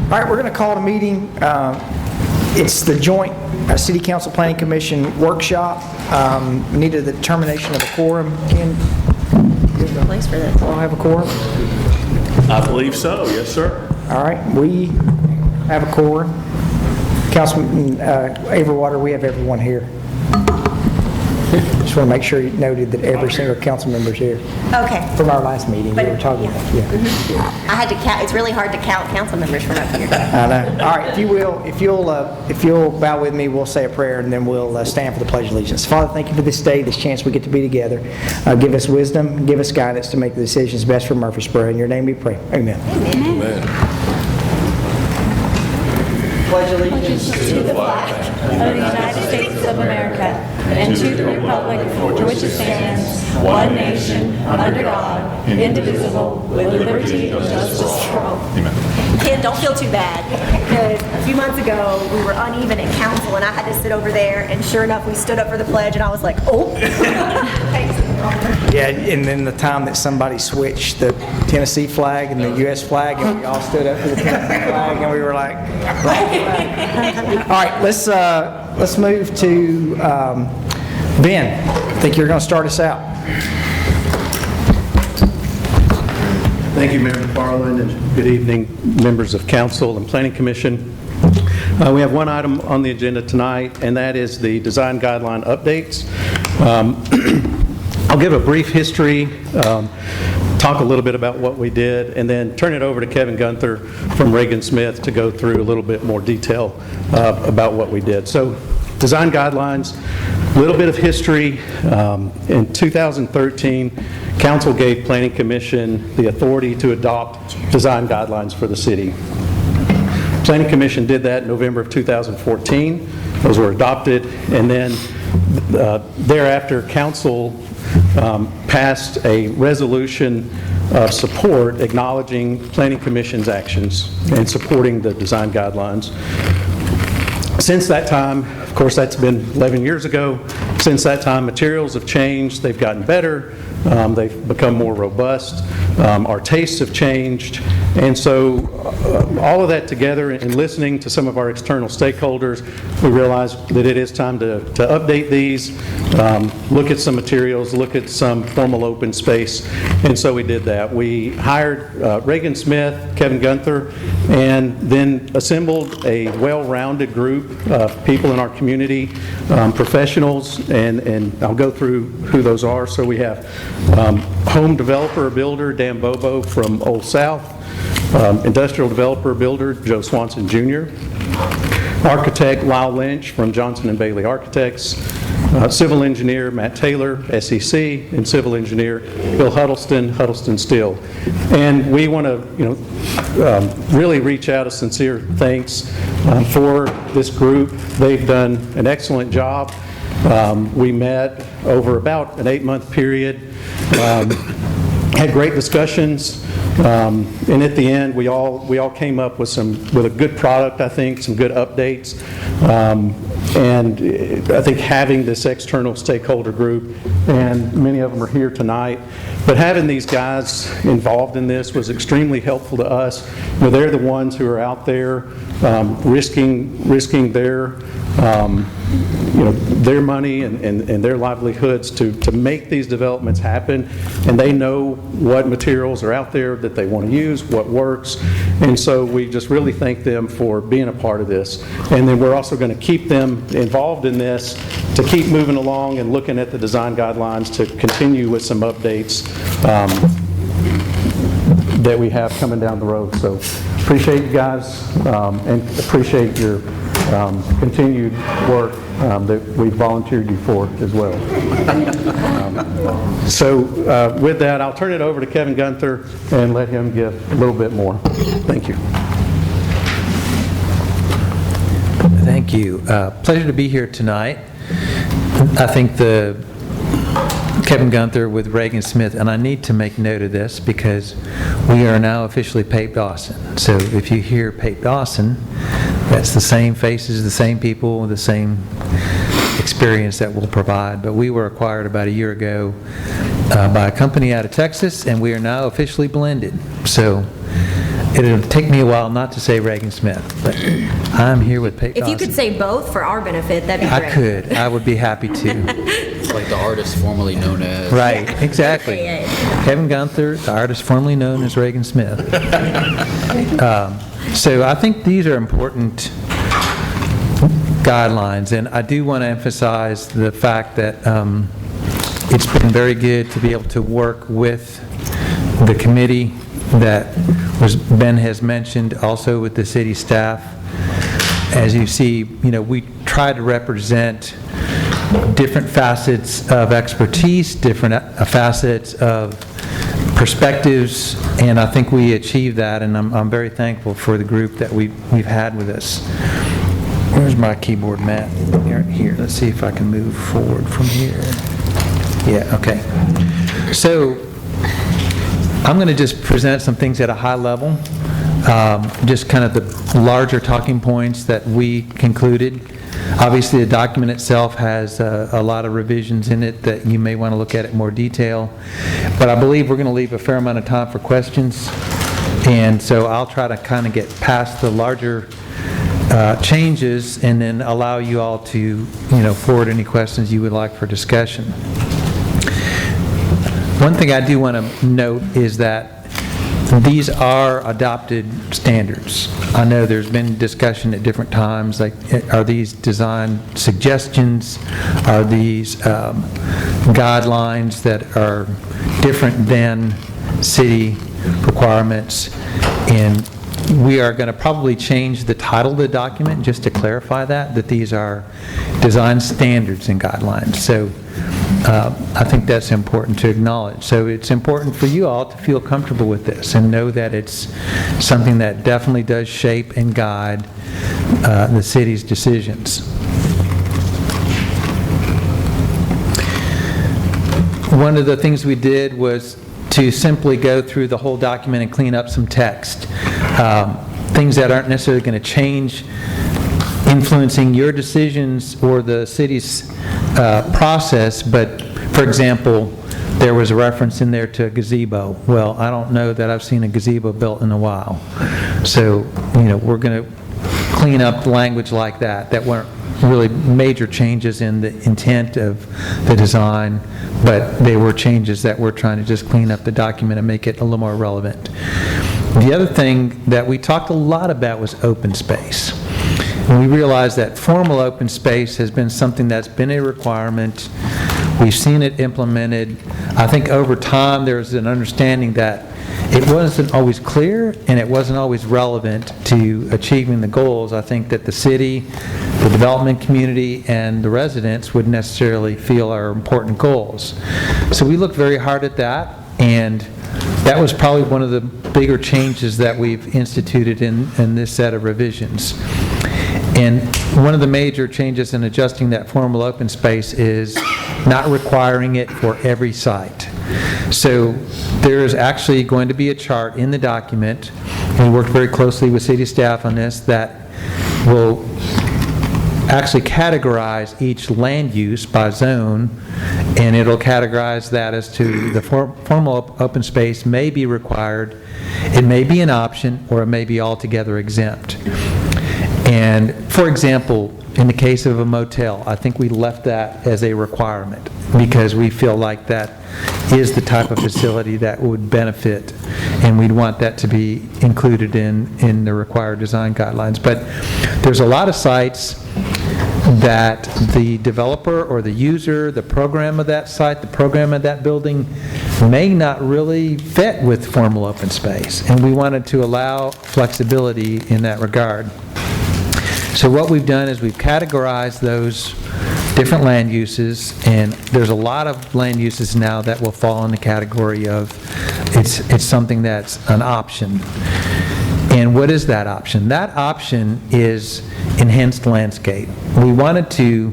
All right, we're going to call the meeting. It's the joint City Council Planning Commission workshop. We need a determination of a quorum. Ken, Place for this. I'll have a quorum. I believe so, yes, sir. All right, we have a quorum. Councilman Averwater, we have everyone here. Just want to make sure you noted that every single council member is here. Okay. From our last meeting, we were talking about, yeah. I had to count. It's really hard to count council members from up here. I know. All right, if you'll bow with me, we'll say a prayer and then we'll stand for the Pledge of Allegiance. Father, thank you for this day, this chance we get to be together. Give us wisdom, give us guidance to make the decisions best for Murfreesboro. In your name we pray. Amen. Amen. Pledge allegiance to the flag of the United States of America and to the republic for which it stands, one nation, under God, indivisible, with liberty and justice for all. Ken, don't feel too bad, because a few months ago we were uneven in council and I had to sit over there, and sure enough we stood up for the pledge and I was like, oh. Yeah, and then the time that somebody switched the Tennessee flag and the U.S. flag, and we all stood up for the Tennessee flag, and we were like, all right, let's move to Ben. I think you're going to start us out. Thank you, Mayor McFarland, and good evening, members of Council and Planning Commission. We have one item on the agenda tonight, and that is the design guideline updates. I'll give a brief history, talk a little bit about what we did, and then turn it over to Kevin Gunther from Reagan Smith to go through a little bit more detail about what we did. So, design guidelines, a little bit of history. In 2013, Council gave Planning Commission the authority to adopt design guidelines for the city. Planning Commission did that in November of 2014. Those were adopted, and then thereafter, Council passed a resolution of support acknowledging Planning Commission's actions and supporting the design guidelines. Since that time, of course that's been 11 years ago, since that time materials have changed, they've gotten better, they've become more robust, our tastes have changed, and so all of that together and listening to some of our external stakeholders, we realized that it is time to update these, look at some materials, look at some formal open space, and so we did that. We hired Reagan Smith, Kevin Gunther, and then assembled a well-rounded group of people in our community, professionals, and I'll go through who those are. So we have home developer builder Dan Bobo from Old South, industrial developer builder Joe Swanson Jr., architect Lyle Lynch from Johnson & Bailey Architects, civil engineer Matt Taylor, SEC, and civil engineer Bill Huddleston Steel. And we want to really reach out a sincere thanks for this group. They've done an excellent job. We met over about an 8-month period, had great discussions, and at the end we all came up with a good product, I think, some good updates, and I think having this external stakeholder group, and many of them are here tonight, but having these guys involved in this was extremely helpful to us. You know, they're the ones who are out there risking their their money and their livelihoods to make these developments happen, and they know what materials are out there that they want to use, what works, and so we just really thank them for being a part of this. And then we're also going to keep them involved in this to keep moving along and looking at the design guidelines to continue with some updates that we have coming down the road. So appreciate you guys and appreciate your continued work that we volunteered you for as well. So with that, I'll turn it over to Kevin Gunther and let him give a little bit more. Thank you. Thank you. Pleasure to be here tonight. I think Kevin Gunther with Reagan Smith, and I need to make note of this because we are now officially Pape Dawson. So if you hear Pape Dawson, that's the same faces, the same people, the same experience that we'll provide. But we were acquired about a year ago by a company out of Texas, and we are now officially blended. So it'll take me a while not to say Reagan Smith, but I'm here with Pete If you Dawson. could say both for our benefit, that'd be I great. could. I would be happy to. It's like the artist formerly known as. Right, exactly. AKA. Kevin Gunther, the artist formerly known as Reagan Smith. So I think these are important guidelines, and I do want to emphasize the fact that it's been very good to be able to work with the committee that Ben has mentioned, also with the city staff. As you see, we try to represent different facets of expertise, different facets of perspectives, and I think we achieved that, and I'm very thankful for the group that we've had with us. Where's my keyboard, Matt? Here, let's see if I can move forward from here. Yeah, okay. So I'm going to just present some things at a high level, just kind of the larger talking points that we concluded. Obviously, the document itself has a lot of revisions in it that you may want to look at in more detail, but I believe we're going to leave a fair amount of time for questions, and so I'll try to kind of get past the larger changes and then allow you all to forward any questions you would like for discussion. One thing I do want to note is that these are adopted standards. I know there's been discussion at different times, like, are these design suggestions? Are these guidelines that are different than city requirements? And we are going to probably change the title of the document just to clarify that these are design standards and guidelines. So I think that's important to acknowledge. So it's important for you all to feel comfortable with this and know that it's something that definitely does shape and guide the city's decisions. One of the things we did was to simply go through the whole document and clean up some text. Things that aren't necessarily going to change influencing your decisions or the city's process, but for example, there was a reference in there to a gazebo. Well, I don't know that I've seen a gazebo built in a while. So, we're going to clean up language like that weren't really major changes in the intent of the design, but they were changes that we're trying to just clean up the document and make it a little more relevant. The other thing that we talked a lot about was open space. And we realized that formal open space has been something that's been a requirement. We've seen it implemented. I think over time there's an understanding that it wasn't always clear and it wasn't always relevant to achieving the goals. I think that the city, the development community, and the residents would necessarily feel are important goals. So we looked very hard at that, and that was probably one of the bigger changes that we've instituted in this set of revisions. And one of the major changes in adjusting that formal open space is not requiring it for every site. So there is actually going to be a chart in the document, and we worked very closely with city staff on this, that will actually categorize each land use by zone, and it'll categorize that as to the formal open space may be required, it may be an option, or it may be altogether exempt. And for example, in the case of a motel, I think we left that as a requirement because we feel like that is the type of facility that would benefit, and we'd want that to be included in the required design guidelines. But there's a lot of sites that the developer or the user, the program of that site, the program of that building may not really fit with formal open space, and we wanted to allow flexibility in that regard. So what we've done is we've categorized those different land uses, and there's a lot of land uses now that will fall in the category of it's something that's an option. And what is that option? That option is enhanced landscape. We wanted to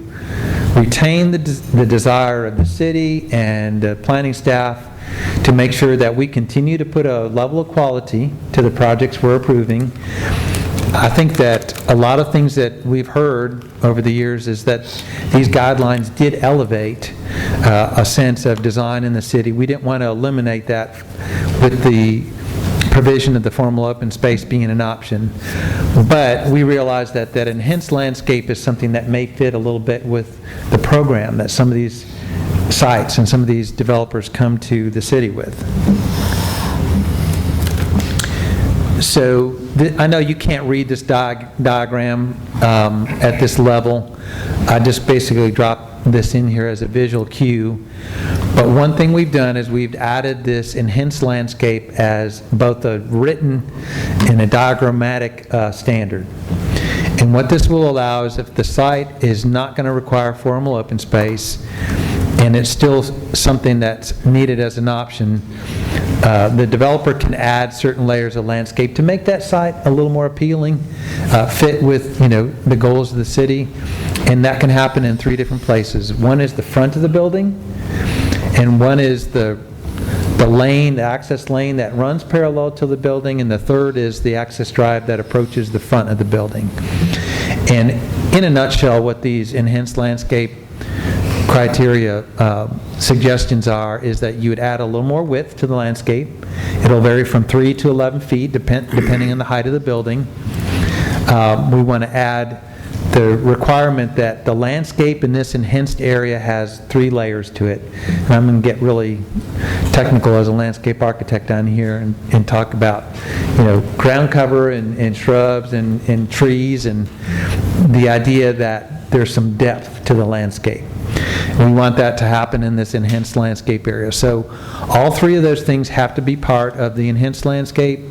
retain the desire of the city and the planning staff to make sure that we continue to put a level of quality to the projects we're approving. I think that a lot of things that we've heard over the years is that these guidelines did elevate a sense of design in the city. We didn't want to eliminate that with the provision of the formal open space being an option. But we realized that that enhanced landscape is something that may fit a little bit with the program that some of these sites and some of these developers come to the city with. So I know you can't read this diagram at this level. I just basically dropped this in here as a visual cue. But one thing we've done is we've added this enhanced landscape as both a written and a diagrammatic standard. And what this will allow is if the site is not going to require formal open space and it's still something that's needed as an option, the developer can add certain layers of landscape to make that site a little more appealing, fit with the goals of the city, and that can happen in 3 different places. One is the front of the building, and one is the lane, the access lane that runs parallel to the building, and the third is the access drive that approaches the front of the building. And in a nutshell, what these enhanced landscape criteria suggestions are is that you would add a little more width to the landscape. It'll vary from 3 to 11 feet depending on the height of the building. We want to add the requirement that the landscape in this enhanced area has 3 layers to it. And I'm going to get really technical as a landscape architect down here and talk about ground cover and shrubs and trees and the idea that there's some depth to the landscape. We want that to happen in this enhanced landscape area. So all 3 of those things have to be part of the enhanced landscape.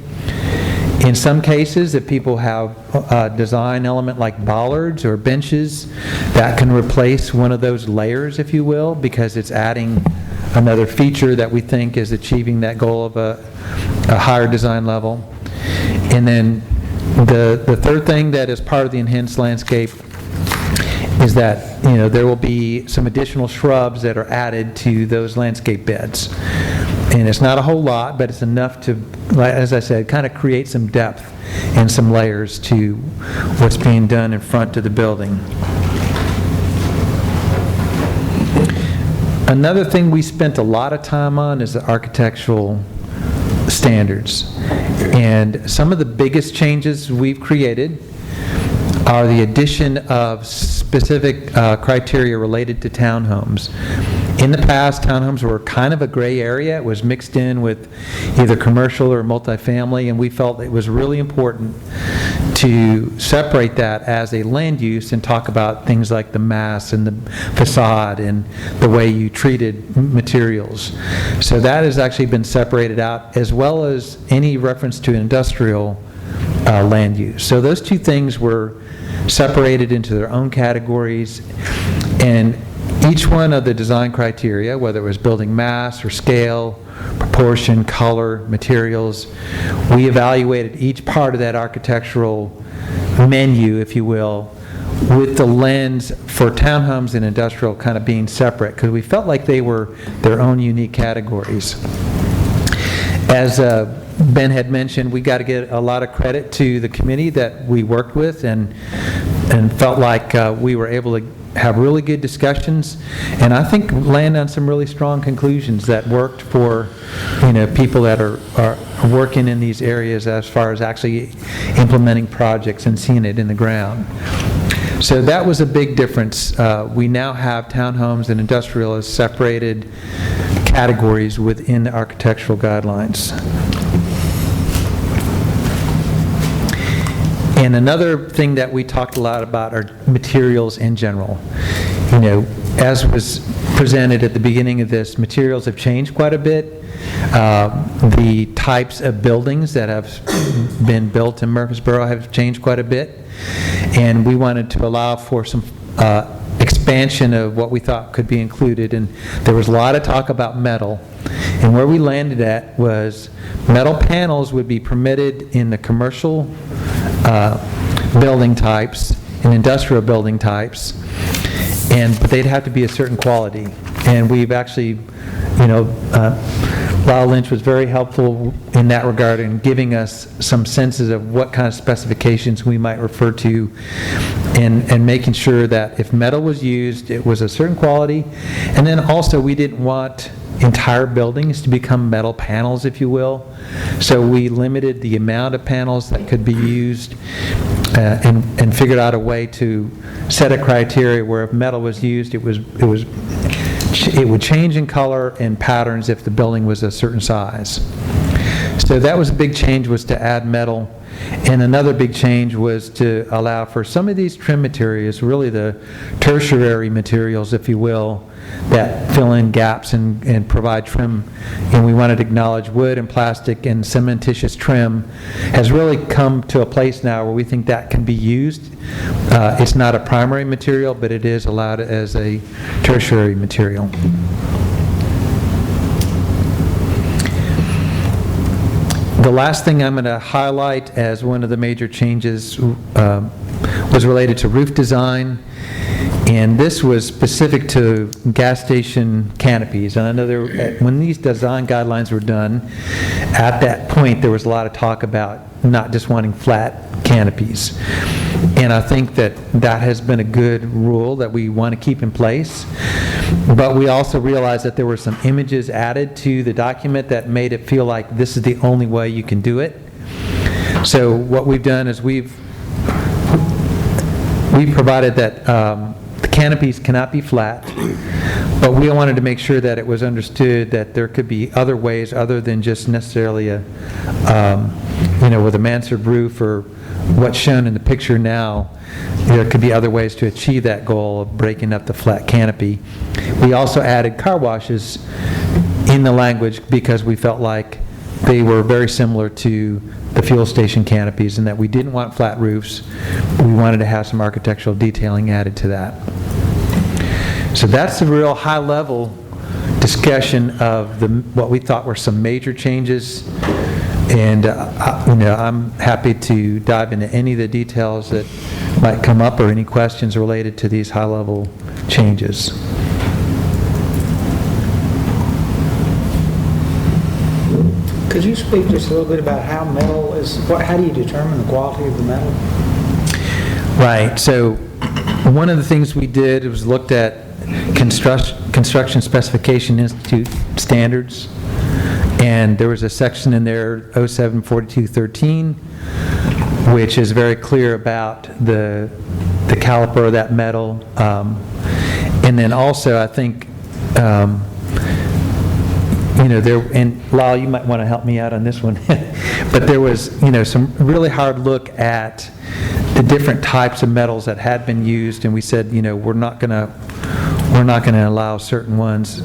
In some cases, if people have a design element like bollards or benches, that can replace one of those layers, if you will, because it's adding another feature that we think is achieving that goal of a higher design level. And then the third thing that is part of the enhanced landscape is that there will be some additional shrubs that are added to those landscape beds. And it's not a whole lot, but it's enough to, as I said, kind of create some depth and some layers to what's being done in front of the building. Another thing we spent a lot of time on is the architectural standards. And some of the biggest changes we've created are the addition of specific criteria related to townhomes. In the past, townhomes were kind of a gray area. It was mixed in with either commercial or multifamily, and we felt it was really important to separate that as a land use and talk about things like the mass and the facade and the way you treated materials. So that has actually been separated out, as well as any reference to industrial land use. So those 2 things were separated into their own categories, and each one of the design criteria, whether it was building mass or scale, proportion, color, materials, we evaluated each part of that architectural menu, if you will, with the lens for townhomes and industrial kind of being separate, because we felt like they were their own unique categories. As Ben had mentioned, we got to get a lot of credit to the committee that we worked with and felt like we were able to have really good discussions, and I think land on some really strong conclusions that worked for people that are working in these areas as far as actually implementing projects and seeing it in the ground. So that was a big difference. We now have townhomes and industrial as separated categories within the architectural guidelines. And another thing that we talked a lot about are materials in general. As was presented at the beginning of this, materials have changed quite a bit. The types of buildings that have been built in Murfreesboro have changed quite a bit. And we wanted to allow for some expansion of what we thought could be included. And there was a lot of talk about metal. And where we landed at was metal panels would be permitted in the commercial building types and industrial building types, but they'd have to be a certain quality. And we've actually, Lyle Lynch was very helpful in that regard in giving us some senses of what kind of specifications we might refer to, and making sure that if metal was used, it was a certain quality. And then also, we didn't want entire buildings to become metal panels, if you will. So we limited the amount of panels that could be used, and figured out a way to set a criteria where if metal was used, it would change in color and patterns if the building was a certain size. So that was a big change, was to add metal. And another big change was to allow for some of these trim materials, really the tertiary materials, if you will, that fill in gaps and provide trim. And we wanted to acknowledge wood and plastic and cementitious trim has really come to a place now where we think that can be used. It's not a primary material, but it is allowed as a tertiary material. The last thing I'm going to highlight as one of the major changes was related to roof design, and this was specific to gas station canopies. And I know when these design guidelines were done, at that point there was a lot of talk about not just wanting flat canopies. And I think that has been a good rule that we want to keep in place. But we also realized that there were some images added to the document that made it feel like this is the only way you can do it. So what we've done is we've provided that the canopies cannot be flat, but we wanted to make sure that it was understood that there could be other ways other than just necessarily with a mansard roof or what's shown in the picture now. There could be other ways to achieve that goal of breaking up the flat canopy. We also added car washes in the language because we felt like they were very similar to the fuel station canopies, and that we didn't want flat roofs. We wanted to have some architectural detailing added to that. So that's the real high-level discussion of what we thought were some major changes. And I'm happy to dive into any of the details that might come up or any questions related to these high-level changes. Could you speak just a little bit about how metal is, how do you determine the quality of the metal? Right, so one of the things we did was looked at Construction Specification Institute standards, and there was a section in there, 074213, which is very clear about the caliper of that metal. And then also, I think, and Lyle, you might want to help me out on this one, but there was, some really hard look at the different types of metals that had been used, and we said, we're not going to allow certain ones.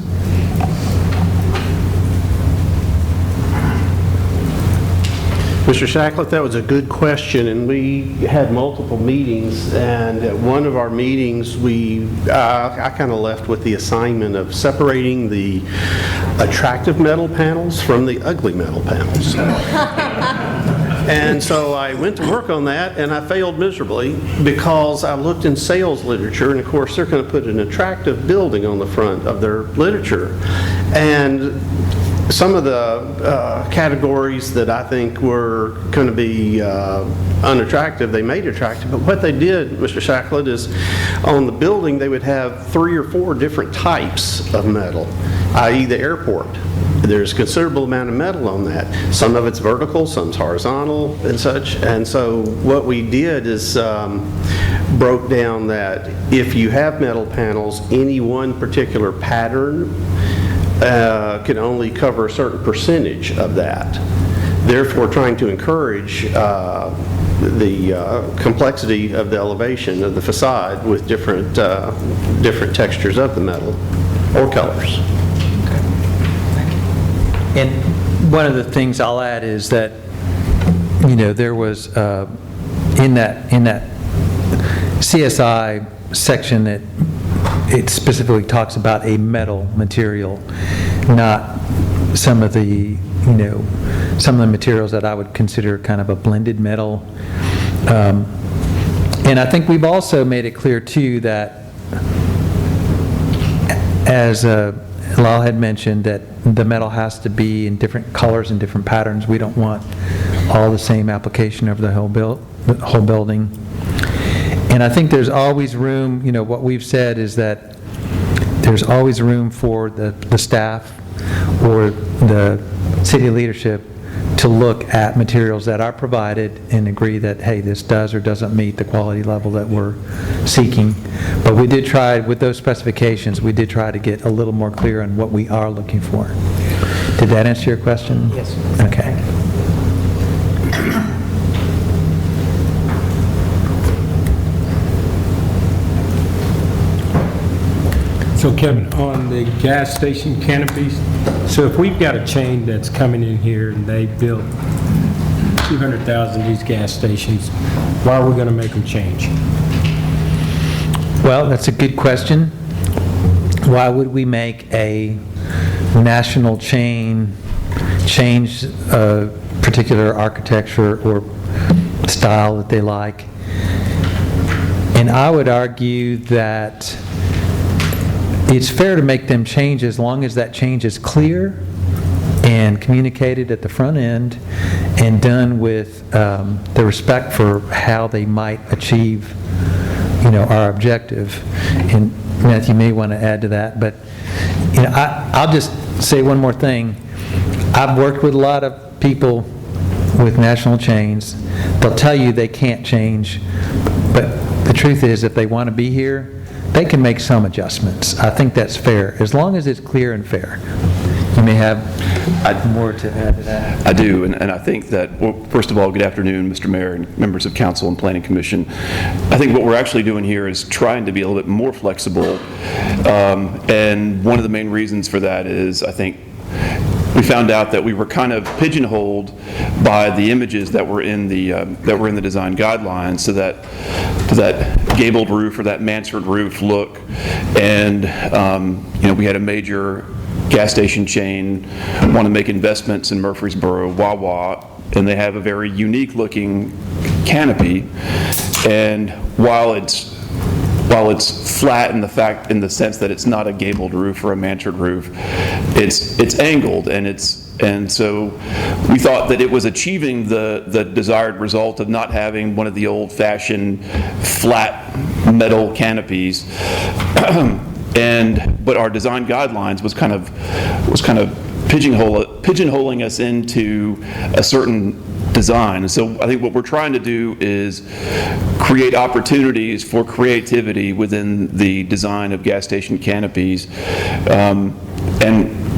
Mr. Shacklet, that was a good question, and we had multiple meetings, and at one of our meetings, I kind of left with the assignment of separating the attractive metal panels from the ugly metal panels. And so I went to work on that, and I failed miserably because I looked in sales literature, and of course they're going to put an attractive building on the front of their literature. And some of the categories that I think were going to be unattractive, they made attractive. But what they did, Mr. Shacklet, is on the building they would have 3 or 4 different types of metal, i.e. the airport. There's a considerable amount of metal on that. Some of it's vertical, some's horizontal and such. And so what we did is broke down that if you have metal panels, any one particular pattern can only cover a certain percentage of that. Therefore, trying to encourage the complexity of the elevation of the facade with different textures of the metal or colors. And one of the things I'll add is that, there was in that CSI section that it specifically talks about a metal material, not some of the materials that I would consider kind of a blended metal. And I think we've also made it clear too that as Lal had mentioned, that the metal has to be in different colors and different patterns. We don't want all the same application over the whole building. And I think there's always room, what we've said is that there's always room for the staff or the city leadership to look at materials that are provided and agree that, hey, this does or doesn't meet the quality level that we're seeking. But we did try, with those specifications, we did try to get a little more clear on what we are looking for. Did that answer your question? Yes. Okay. So Kevin, on the gas station canopies, so if we've got a chain that's coming in here and they built 200,000 of these gas stations, why are we going to make them change? Well, that's a good question. Why would we make a national chain change a particular architecture or style that they like? And I would argue that it's fair to make them change as long as that change is clear and communicated at the front end and done with the respect for how they might achieve, our objective. And Matthew may want to add to that, but I'll just say one more thing. I've worked with a lot of people with national chains. They'll tell you they can't change, but the truth is, if they want to be here, they can make some adjustments. I think that's fair, as long as it's clear and fair. You may have more to add to that. I do, and I think that, well, first of all, good afternoon, Mr. Mayor and members of Council and Planning Commission. I think what we're actually doing here is trying to be a little bit more flexible, and one of the main reasons for that is, I think, we found out that we were kind of pigeonholed by the images that were in the design guidelines, so that gabled roof or that mansard roof look, and we had a major gas station chain want to make investments in Murfreesboro, Wawa, and they have a very unique looking canopy, and while it's flat in the sense that it's not a gabled roof or a mansard roof, it's angled, and so we thought that it was achieving the desired result of not having one of the old-fashioned flat metal canopies. But our design guidelines was kind of pigeonholing us into a certain design. And so I think what we're trying to do is create opportunities for creativity within the design of gas station canopies. And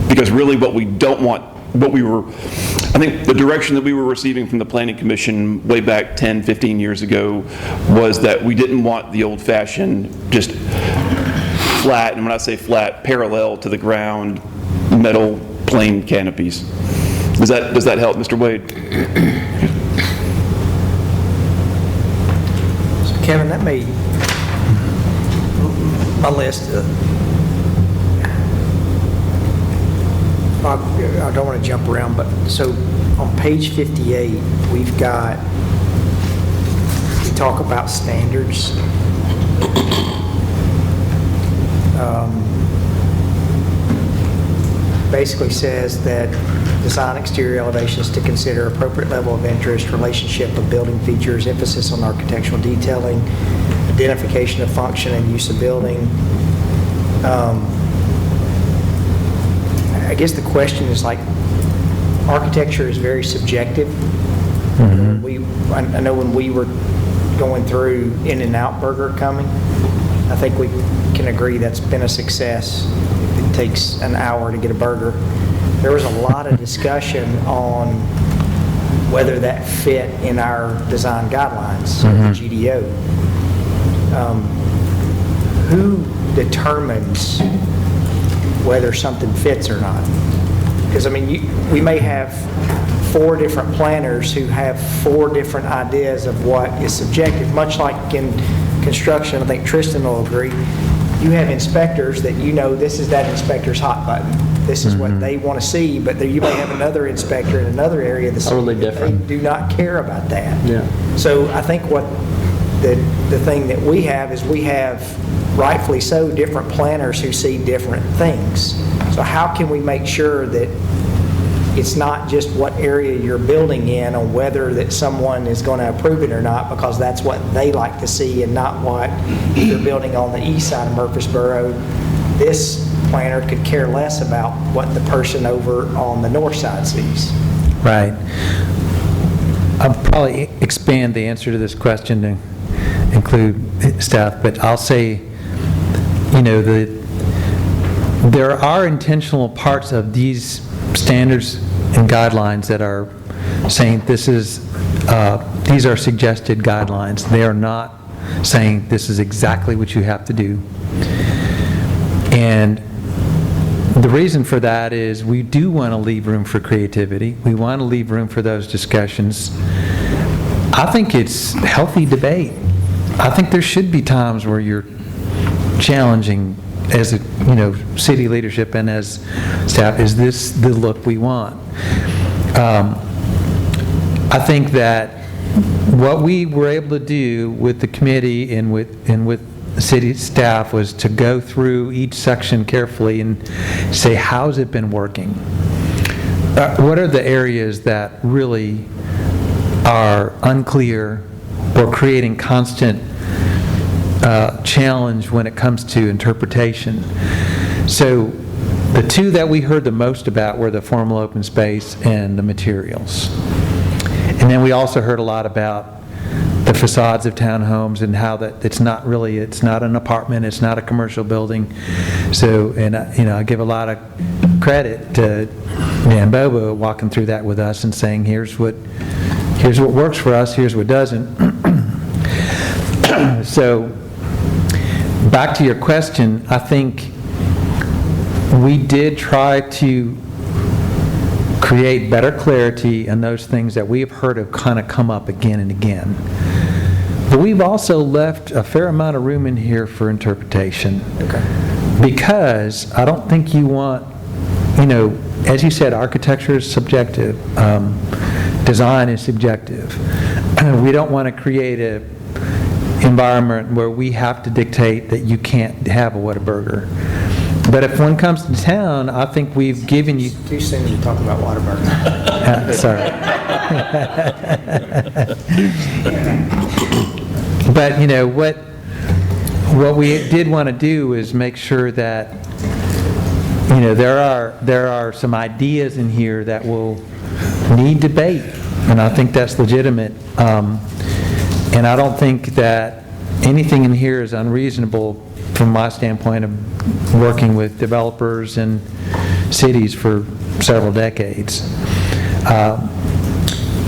because really what we don't want, I think the direction that we were receiving from the Planning Commission way back 10, 15 years ago was that we didn't want the old-fashioned, just flat, and when I say flat, parallel to the ground, metal plain canopies. Does that help, Mr. Wade? So Kevin, that may, my list, I don't want to jump around, but so on page 58, we talk about standards. Basically says that design exterior elevations to consider appropriate level of interest, relationship of building features, emphasis on architectural detailing, identification of function and use of building. I guess the question is, like, architecture is very subjective. Mm-hmm. I know when we were going through In-N-Out Burger coming, I think we can agree that's been a success. It takes an hour to get a burger. There was a lot of discussion on whether that fit in our design guidelines, the GDO. Who determines whether something fits or not? Because, I mean, we may have 4 different planners who have 4 different ideas of what is subjective, much like in construction. I think Tristan will agree. You have inspectors that this is that inspector's hot button. This is what they want to see, but you may have another inspector in another area of the city Totally different. They do not care about that. Yeah. So I think what the thing that we have is we have, rightfully so, different planners who see different things. So how can we make sure that it's not just what area you're building in or whether that someone is going to approve it or not, because that's what they like to see and not what, if you're building on the east side of Murfreesboro, this planner could care less about what the person over on the north side sees. Right. I'll probably expand the answer to this question to include staff, but I'll say, there are intentional parts of these standards and guidelines that are saying these are suggested guidelines. They are not saying this is exactly what you have to do. And the reason for that is we do want to leave room for creativity. We want to leave room for those discussions. I think it's healthy debate. I think there should be times where you're challenging as a city leadership and as staff, is this the look we want? I think that what we were able to do with the committee and with city staff was to go through each section carefully and say, how's it been working? What are the areas that really are unclear or creating constant challenge when it comes to interpretation? So the two that we heard the most about were the formal open space and the materials. And then we also heard a lot about the facades of townhomes and how that it's not an apartment, it's not a commercial building. So, and I give a lot of credit to Dan Bobo walking through that with us and saying, here's what works for us, here's what doesn't. So, back to your question, I think we did try to create better clarity in those things that we have heard have kind of come up again and again. But we've also left a fair amount of room in here for interpretation. Okay. Because I don't think you want, as you said, architecture is subjective, design is subjective. We don't want to create an environment where we have to dictate that you can't have a Whataburger. But if one comes to town, I think we've given you... Too soon to talk about Whataburger. Sorry. But, what we did want to do is make sure that, there are some ideas in here that will need debate, and I think that's legitimate. And I don't think that anything in here is unreasonable from my standpoint of working with developers and cities for several decades.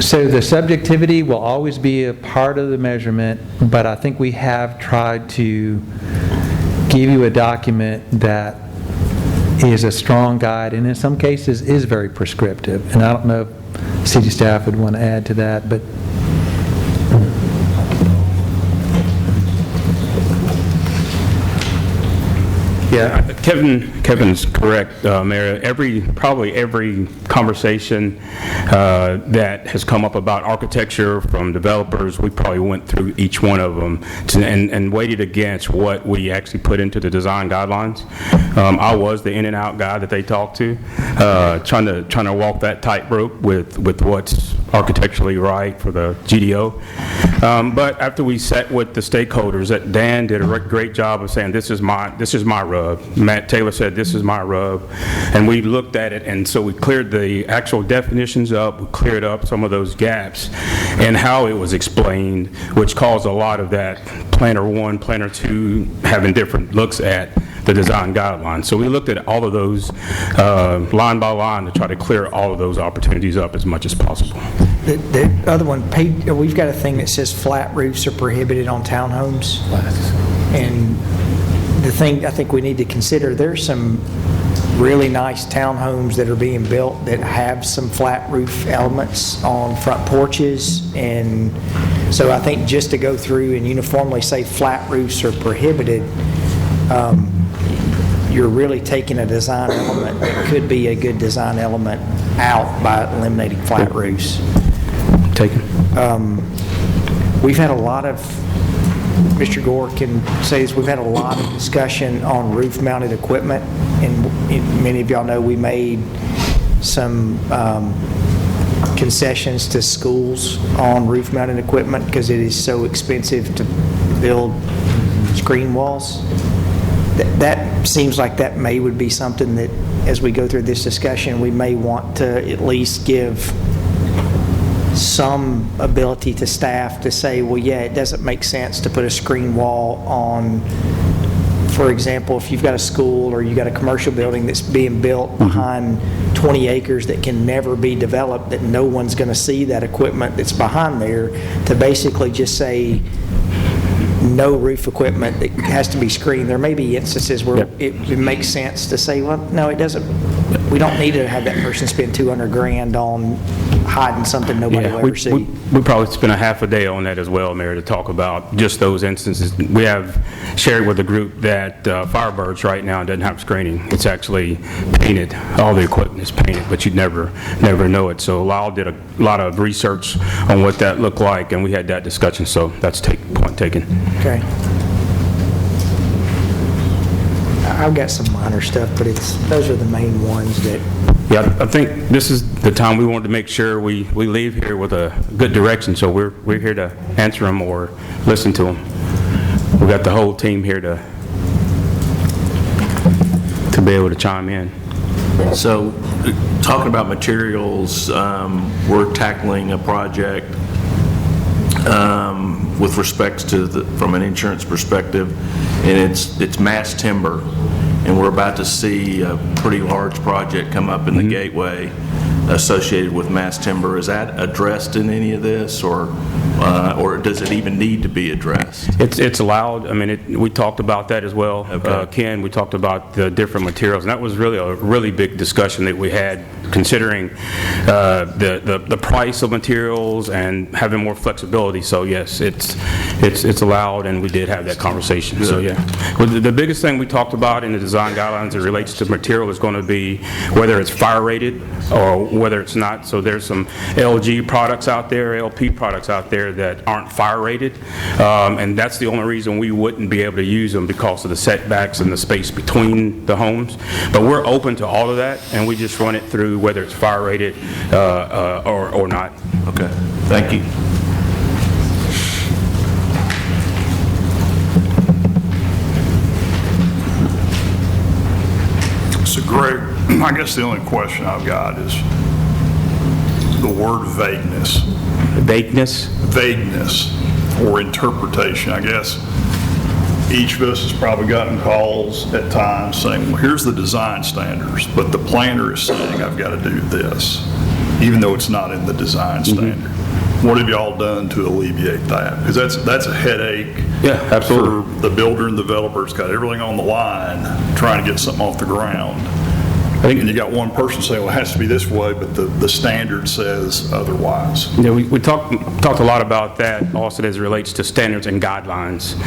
So the subjectivity will always be a part of the measurement, but I think we have tried to give you a document that is a strong guide and in some cases is very prescriptive. And I don't know if city staff would want to add to that, but yeah, Kevin's correct, Mayor. Probably every conversation that has come up about architecture from developers, we probably went through each one of them and weighted against what we actually put into the design guidelines. I was the in and out guy that they talked to, trying to walk that tightrope with what's architecturally right for the GDO. But after we sat with the stakeholders, that Dan did a great job of saying, this is my rub. Matt Taylor said, this is my rub. And we looked at it, and so we cleared the actual definitions up, we cleared up some of those gaps and how it was explained, which caused a lot of that Planner 1, Planner 2 having different looks at the design guidelines. So we looked at all of those line by line to try to clear all of those opportunities up as much as possible. The other one, we've got a thing that says flat roofs are prohibited on townhomes. And the thing I think we need to consider, there's some really nice townhomes that are being built that have some flat roof elements on front porches. And so I think just to go through and uniformly say flat roofs are prohibited, you're really taking a design element that could be a good design element out by eliminating flat roofs. Taken. We've had a lot of Mr. Gore can say this, we've had a lot of discussion on roof-mounted equipment, and many of y'all know we made some concessions to schools on roof-mounted equipment because it is so expensive to build screen walls. That seems like that would be something that, as we go through this discussion, we may want to at least give some ability to staff to say, well, yeah, it doesn't make sense to put a screen wall on, for example, if you've got a school or you've got a commercial building that's being built behind 20 acres that can never be developed, that no one's going to see that equipment that's behind there, to basically just say no roof equipment that has to be screened. There may be instances where it makes sense to say, well, no, it doesn't. We don't need to have that person spend $200,000 on hiding something nobody will ever see. We probably spent a half a day on that as well, Mayor, to talk about just those instances. We have shared with the group that Firebirds right now doesn't have screening. It's actually painted. All the equipment is painted, but you'd never know it. So Lyle did a lot of research on what that looked like, and we had that discussion, so that's point taken. Okay. I've got some minor stuff, but those are the main ones that... Yeah, I think this is the time we wanted to make sure we leave here with a good direction, so we're here to answer them or listen to them. We got the whole team here to be able to chime in. So, talking about materials, we're tackling a project with respects to from an insurance perspective, and it's mass timber, and we're about to see a pretty large project come up in the Gateway associated with mass timber. Is that addressed in any of this, or does it even need to be addressed? It's allowed. I mean, we talked about that as well. Okay. Ken, we talked about the different materials, and that was really a really big discussion that we had, considering the price of materials and having more flexibility. So yes, it's allowed, and we did have that conversation. Good. So yeah, well, the biggest thing we talked about in the design guidelines that relates to material is going to be whether it's fire rated or whether it's not. So there's some LG products out there, LP products out there that aren't fire rated, and that's the only reason we wouldn't be able to use them, because of the setbacks and the space between the homes. But we're open to all of that, and we just run it through whether it's fire rated or not. Okay, thank you. So Greg, I guess the only question I've got is the word vagueness. Vagueness? Vagueness or interpretation. I guess each of us has probably gotten calls at times saying, well, here's the design standards, but the planner is saying I've got to do this, even though it's not in the design standard. What have y'all done to alleviate that? Because that's a headache. Yeah, absolutely. For the builder and developer's got everything on the line trying to get something off the ground. And you got one person saying, well, it has to be this way, but the standard says otherwise. Yeah, we talked a lot about that also as it relates to standards and guidelines.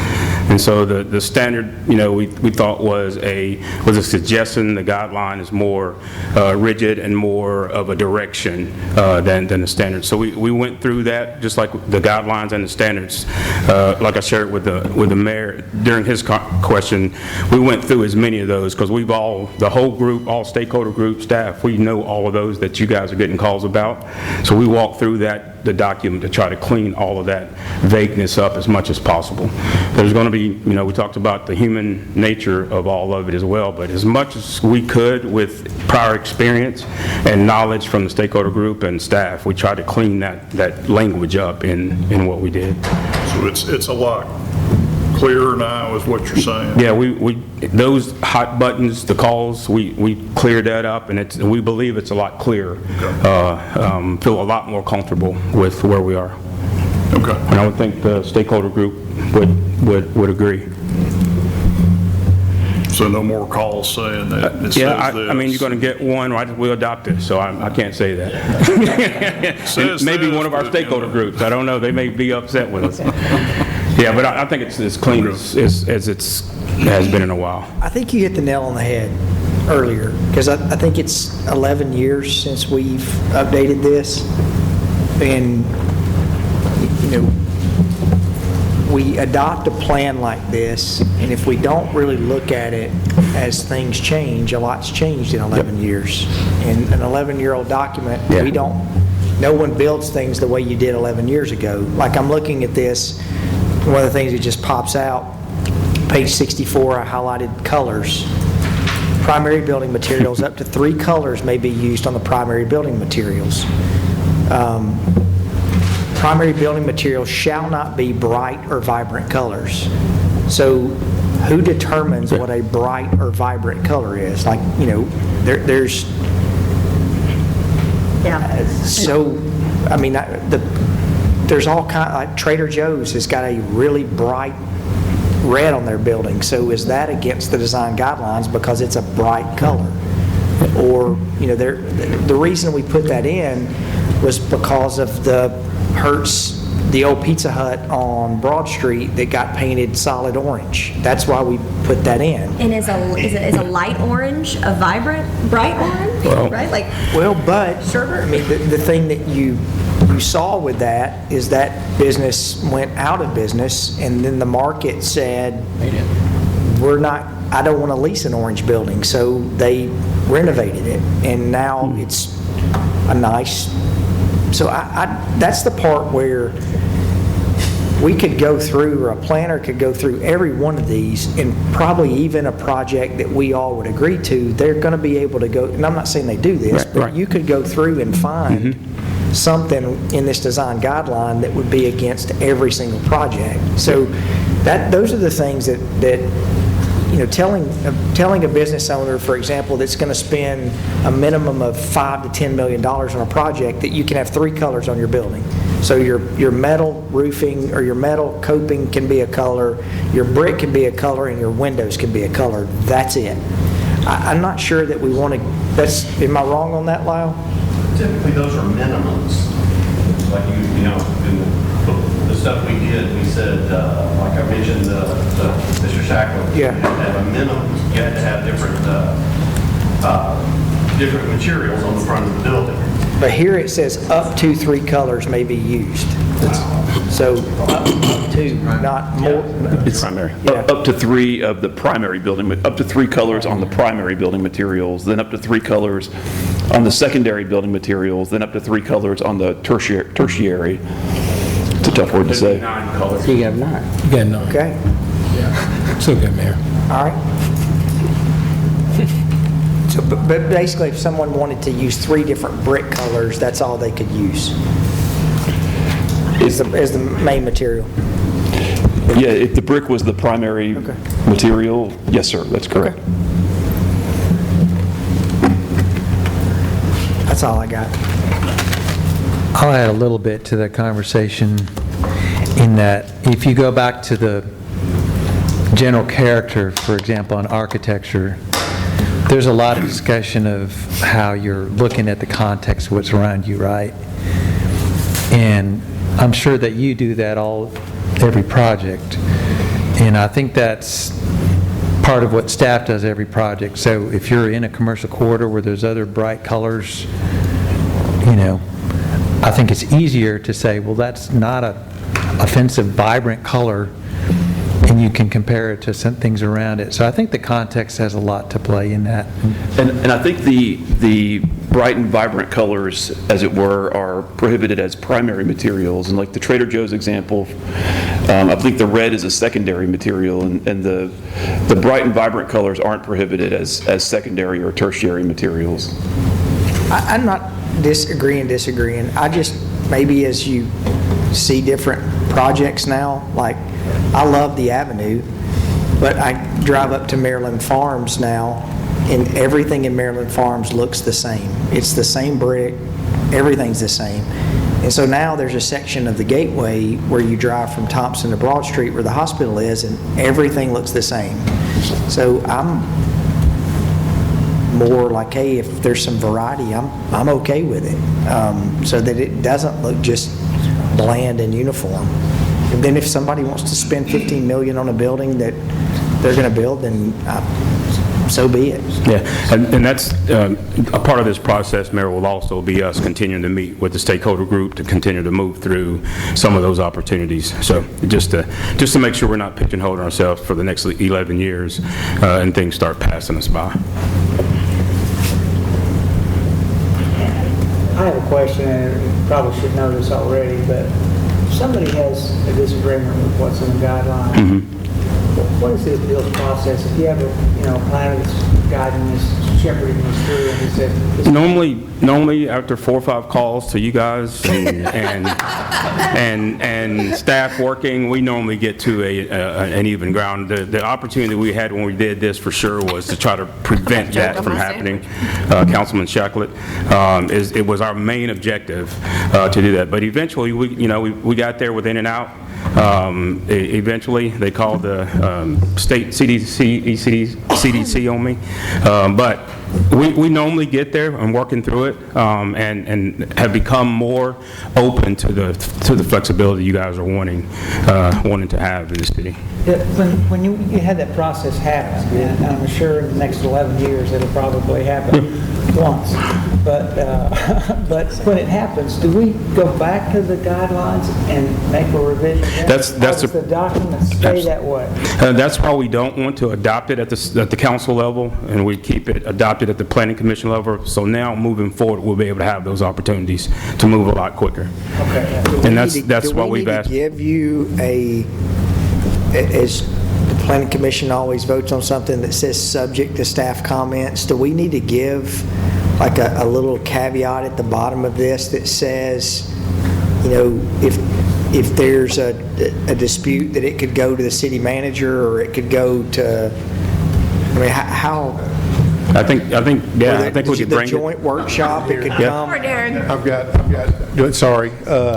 And so the standard, we thought was a suggestion. The guideline is more rigid and more of a direction than the standard. So we went through that just like the guidelines and the standards. Like I shared with the mayor during his question, we went through as many of those because the whole group, all stakeholder group staff, we know all of those that you guys are getting calls about. So we walked through the document to try to clean all of that vagueness up as much as possible. There's going to be, we talked about the human nature of all of it as well, but as much as we could with prior experience and knowledge from the stakeholder group and staff, we tried to clean that language up in what we did. So it's a lot clearer now is what you're saying? Yeah, we those hot buttons, the calls, we cleared that up, and we believe it's a lot clearer. Okay. Feel a lot more comfortable with where we are. Okay. And I would think the stakeholder group would agree. So no more calls saying that it says this? I mean, you're going to get one, we'll adopt it, so I can't say that. Maybe one of our stakeholder groups, I don't know, they may be upset with us. Yeah, but I think it's as clean as it has been in a while. I think you hit the nail on the head earlier, because I think it's 11 years since we've updated this, and we adopt a plan like this, and if we don't really look at it as things change, a lot's changed in 11 years. In an 11-year-old document, no one builds things the way you did 11 years ago. Like, I'm looking at this, one of the things that just pops out, page 64, I highlighted colors. Primary building materials, up to 3 colors may be used on the primary building materials. Primary building materials shall not be bright or vibrant colors. So who determines what a bright or vibrant color is? Like, there's... Yeah. So, I mean, there's all kind, like Trader Joe's has got a really bright red on their building. So is that against the design guidelines because it's a bright color? Or, the reason we put that in was because of the old Pizza Hut on Broad Street that got painted solid orange. That's why we put that in. And is a light orange a vibrant, bright orange? Right? I mean, the thing that you saw with that is that business went out of business, and then the market said, I don't want to lease an orange building, so they renovated it, and now it's a nice... So that's the part where we could go through, or a planner could go through every one of these, and probably even a project that we all would agree to, they're going to be able to go, and I'm not saying they do this, but you could go through and find something in this design guideline that would be against every single project. So those are the things that telling a business owner, for example, that's going to spend a minimum of $5 to $10 million on a project, that you can have 3 colors on your building. So your metal roofing or your metal coping can be a color, your brick can be a color, and your windows can be a color. That's it. I'm not sure that we want to, am I wrong on that, Lyle? Typically, those are minimums. Like, the stuff we did, we said, like I mentioned, Mr. Shackler, you had to have a minimum. You had to have different materials on the front of the building. But here it says up to 3 colors may be used. So up to, not more. It's primary. Up to 3 of the primary building, up to 3 colors on the primary building materials, then up to 3 colors on the secondary building materials, then up to 3 colors on the tertiary. It's a tough word to say. 9 colors. You got 9. You got 9. Okay. So good, Mayor. All right. So, but basically, if someone wanted to use 3 different brick colors, that's all they could use as the main material. Yeah, if the brick was the primary material, yes, sir, that's correct. Okay. That's all I got. I'll add a little bit to the conversation in that if you go back to the general character, for example, on architecture, there's a lot of discussion of how you're looking at the context of what's around you, right? And I'm sure that you do that every project. And I think that's part of what staff does every project. So if you're in a commercial corridor where there's other bright colors, I think it's easier to say, well, that's not a offensive, vibrant color, and you can compare it to some things around it. So I think the context has a lot to play in that. And I think the bright and vibrant colors, as it were, are prohibited as primary materials. And like the Trader Joe's example, I think the red is a secondary material, and the bright and vibrant colors aren't prohibited as secondary or tertiary materials. I'm not disagreeing. I just, maybe as you see different projects now, like, I love the Avenue, but I drive up to Maryland Farms now, and everything in Maryland Farms looks the same. It's the same brick, everything's the same. And so now there's a section of the Gateway where you drive from Thompson to Broad Street where the hospital is, and everything looks the same. So I'm more like, hey, if there's some variety, I'm okay with it, so that it doesn't look just bland and uniform. And then if somebody wants to spend $15 million on a building that they're going to build, then so be it. Yeah, and that's a part of this process, Mayor, will also be us continuing to meet with the stakeholder group to continue to move through some of those opportunities. So just to make sure we're not pigeonholing ourselves for the next 11 years and things start passing us by. I have a question, and you probably should know this already, but if somebody has a disagreement with what's in the guidelines, what is the appeals process? If you have a planner that's guiding this, shepherding this through, and he says... Normally, after 4 or 5 calls to you guys and staff working, we normally get to an even ground. The opportunity we had when we did this for sure was to try to prevent that from happening. Councilman Shacklet, it was our main objective to do that. But eventually, we got there with in and out. Eventually, they called the state CDC on me, but we normally get there and working through it, and have become more open to the flexibility you guys are wanting to have in the city. When you had that process happen, and I'm sure in the next 11 years it'll probably happen once, but when it happens, do we go back to the guidelines and make a revision? That's the documents stay that way. That's why we don't want to adopt it at the council level, and we keep it adopted at the planning commission level. So now moving forward, we'll be able to have those opportunities to move a lot quicker. Okay. And that's why we've asked. Do we need to give you as the planning commission always votes on something that says subject to staff comments, do we need to give like a little caveat at the bottom of this that says, if there's a dispute, that it could go to the city manager, or it could go to, how? I think we could bring the joint workshop, it could come. I've got, sorry.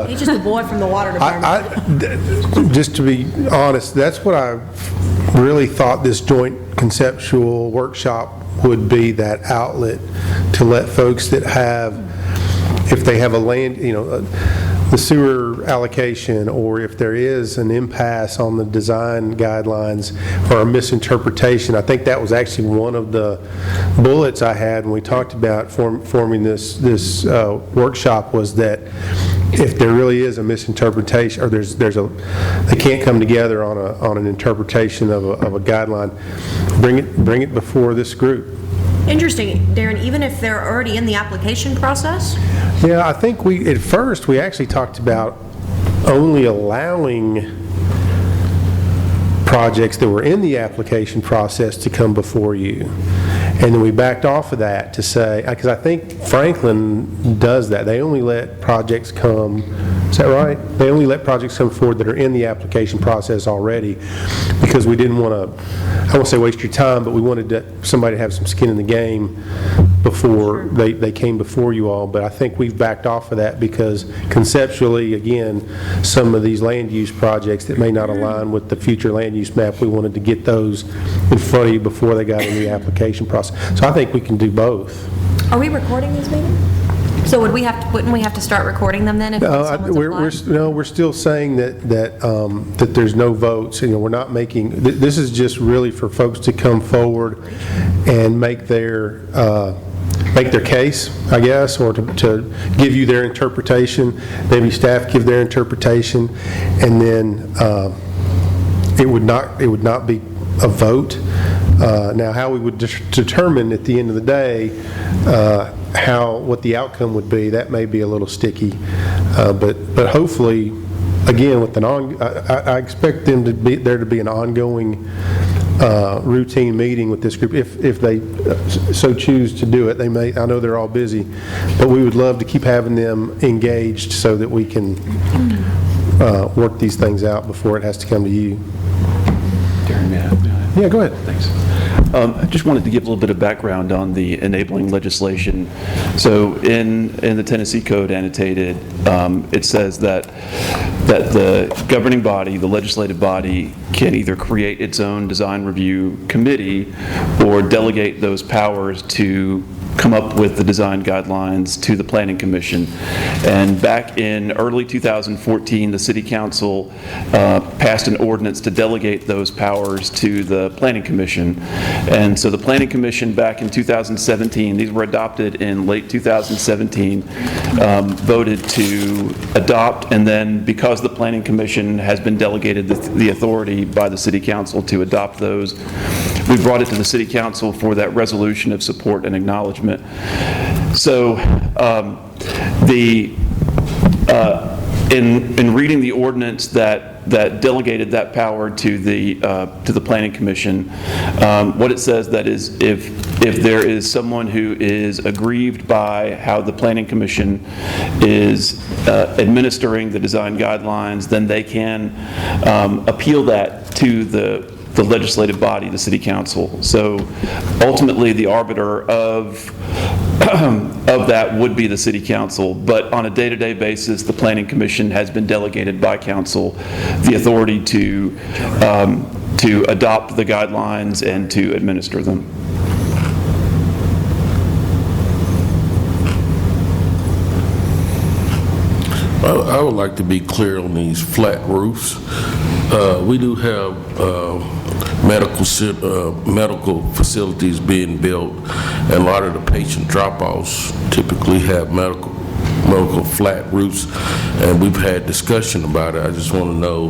He's just a boy from the water department. Just to be honest, that's what I really thought this joint conceptual workshop would be, that outlet to let folks that have, if they have a land, the sewer allocation, or if there is an impasse on the design guidelines or a misinterpretation. I think that was actually one of the bullets I had when we talked about forming this workshop, was that if there really is a misinterpretation, or they can't come together on an interpretation of a guideline, bring it before this group. Interesting, Darren, even if they're already in the application process? Yeah, I think at first we actually talked about only allowing projects that were in the application process to come before you. And then we backed off of that to say, because I think Franklin does that. They only let projects come, is that right? They only let projects come forward that are in the application process already, because we didn't want to, I won't say waste your time, but we wanted somebody to have some skin in the game before they came before you all. But I think we've backed off of that because conceptually, again, some of these land use projects that may not align with the future land use map, we wanted to get those in front of you before they got in the application process. So I think we can do both. Are we recording these meetings? So wouldn't we have to start recording them then if someone's applied? We're still saying that there's no votes. We're not making, this is just really for folks to come forward and make their case, I guess, or to give you their interpretation. Maybe staff give their interpretation, and then it would not be a vote. Now, how we would determine at the end of the day what the outcome would be, that may be a little sticky, but hopefully, again, with I expect there to be an ongoing routine meeting with this group if they so choose to do it. They may. I know they're all busy, but we would love to keep having them engaged so that we can work these things out before it has to come to you. Yeah, go ahead. Thanks. I just wanted to give a little bit of background on the enabling legislation. So in the Tennessee Code annotated, it says that the governing body, the legislative body, can either create its own design review committee or delegate those powers to come up with the design guidelines to the Planning Commission. And back in early 2014, the City Council passed an ordinance to delegate those powers to the Planning Commission. And so the Planning Commission back in 2017, these were adopted in late 2017, voted to adopt, and then because the Planning Commission has been delegated the authority by the City Council to adopt those, we brought it to the City Council for that resolution of support and acknowledgement. So in reading the ordinance that delegated that power to the Planning Commission, what it says that is if there is someone who is aggrieved by how the Planning Commission is administering the design guidelines, then they can appeal that to the legislative body, the City Council. So ultimately, the arbiter of that would be the City Council, but on a day-to-day basis, the Planning Commission has been delegated by Council the authority to adopt the guidelines and to administer them. I would like to be clear on these flat roofs. We do have medical facilities being built, and a lot of the patient drop-offs typically have medical flat roofs, and we've had discussion about it. I just want to know,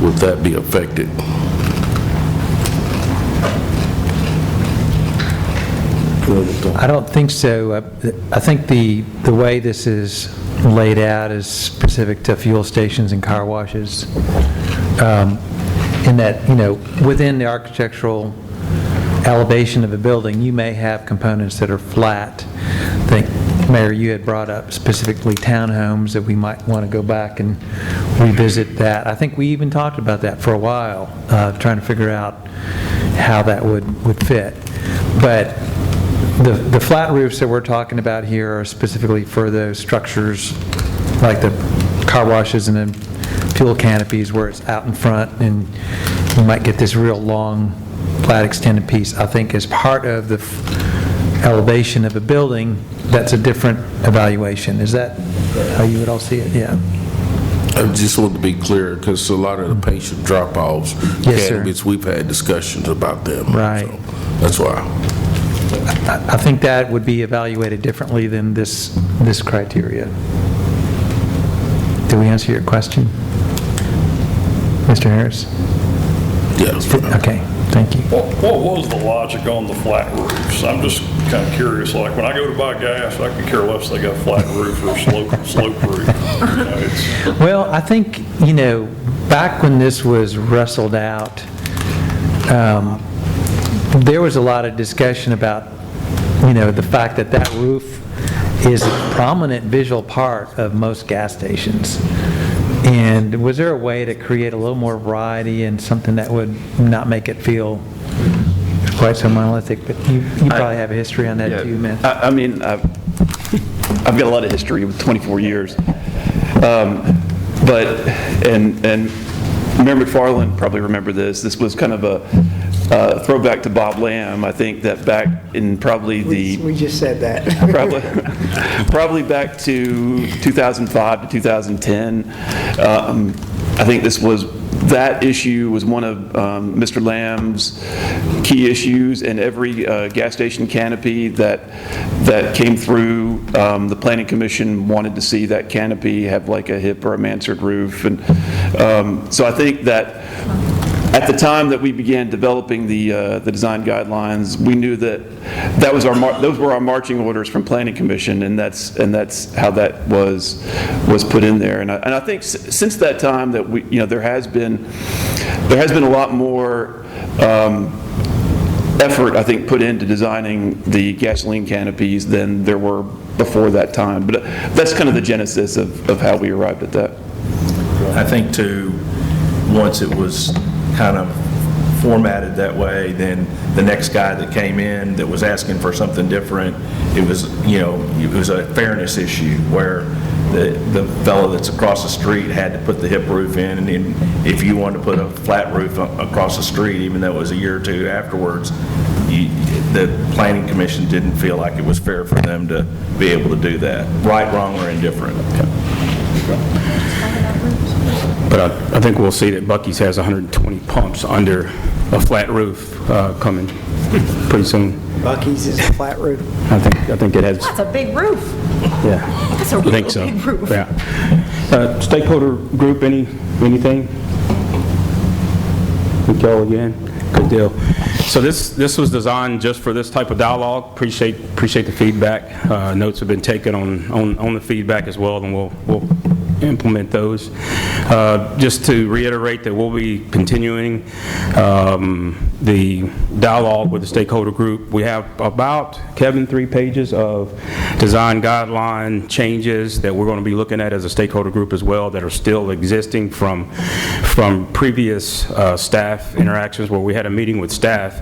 would that be affected? I don't think so. I think the way this is laid out is specific to fuel stations and car washes. In that, within the architectural elevation of a building, you may have components that are flat. I think, Mayor, you had brought up specifically townhomes, that we might want to go back and revisit that. I think we even talked about that for a while, trying to figure out how that would fit. But the flat roofs that we're talking about here are specifically for those structures like the car washes and the fuel canopies where it's out in front, and you might get this real long, flat extended piece. I think as part of the elevation of a building, that's a different evaluation. Is that how you would all see it? Yeah. I just want to be clear, because a lot of the patient drop-offs, Yes, sir. canopies, we've had discussions about them. Right. So that's why. I think that would be evaluated differently than this criteria. Did we answer your question, Mr. Harris? Yes. Okay, thank you. What was the logic on the flat roofs? I'm just kind of curious. Like, when I go to buy gas, I could care less if they got flat roof or slope roof. Well, I think, back when this was wrestled out, there was a lot of discussion about, the fact that that roof is a prominent visual part of most gas stations. And was there a way to create a little more variety and something that would not make it feel quite so monolithic? But you probably have a history on that too, man. I mean, I've got a lot of history with 24 years. And Mayor McFarland probably remember this. This was kind of a throwback to Bob Lamb. I think that back in probably We just said that. probably back to 2005 to 2010. I think that issue was one of Mr. Lamb's key issues, and every gas station canopy that came through, the Planning Commission wanted to see that canopy have like a hip or a mansard roof. And so I think that at the time that we began developing the design guidelines, we knew that those were our marching orders from Planning Commission, and that's how that was put in there. And I think since that time that there has been a lot more effort, I think, put into designing the gasoline canopies than there were before that time. But that's kind of the genesis of how we arrived at that. I think too, once it was kind of formatted that way, then the next guy that came in that was asking for something different, it was a fairness issue where the fellow that's across the street had to put the hip roof in, and then if you wanted to put a flat roof across the street, even though it was a year or two afterwards, the planning commission didn't feel like it was fair for them to be able to do that, right, wrong, or indifferent. But I think we'll see that Buc-ee's has 120 pumps under a flat roof coming pretty soon. Buc-ee's is a flat roof. I think it has. That's a big roof. Yeah, That's a I real think so. big roof. Yeah. Stakeholder group, anything? Go again. Good deal. So this was designed just for this type of dialogue. Appreciate the feedback. Notes have been taken on the feedback as well, and we'll implement those. Just to reiterate that we'll be continuing the dialogue with the stakeholder group. We have about, Kevin, 3 pages of design guideline changes that we're going to be looking at as a stakeholder group as well that are still existing from previous staff interactions where we had a meeting with staff,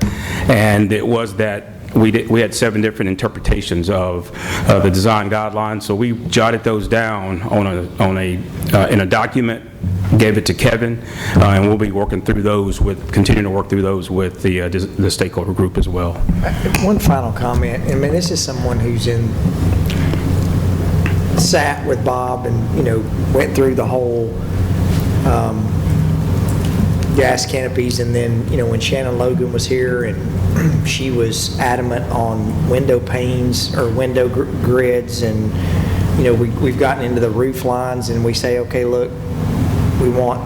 and it was that we had 7 different interpretations of the design guidelines, so we jotted those down in a document, gave it to Kevin, and we'll be working through those continuing to work through those with the stakeholder group as well. One final comment. I mean, this is someone who's sat with Bob and, went through the whole gas canopies, and then, when Shannon Logan was here and she was adamant on window panes or window grids, and, we've gotten into the roof lines, and we say, okay, look, we want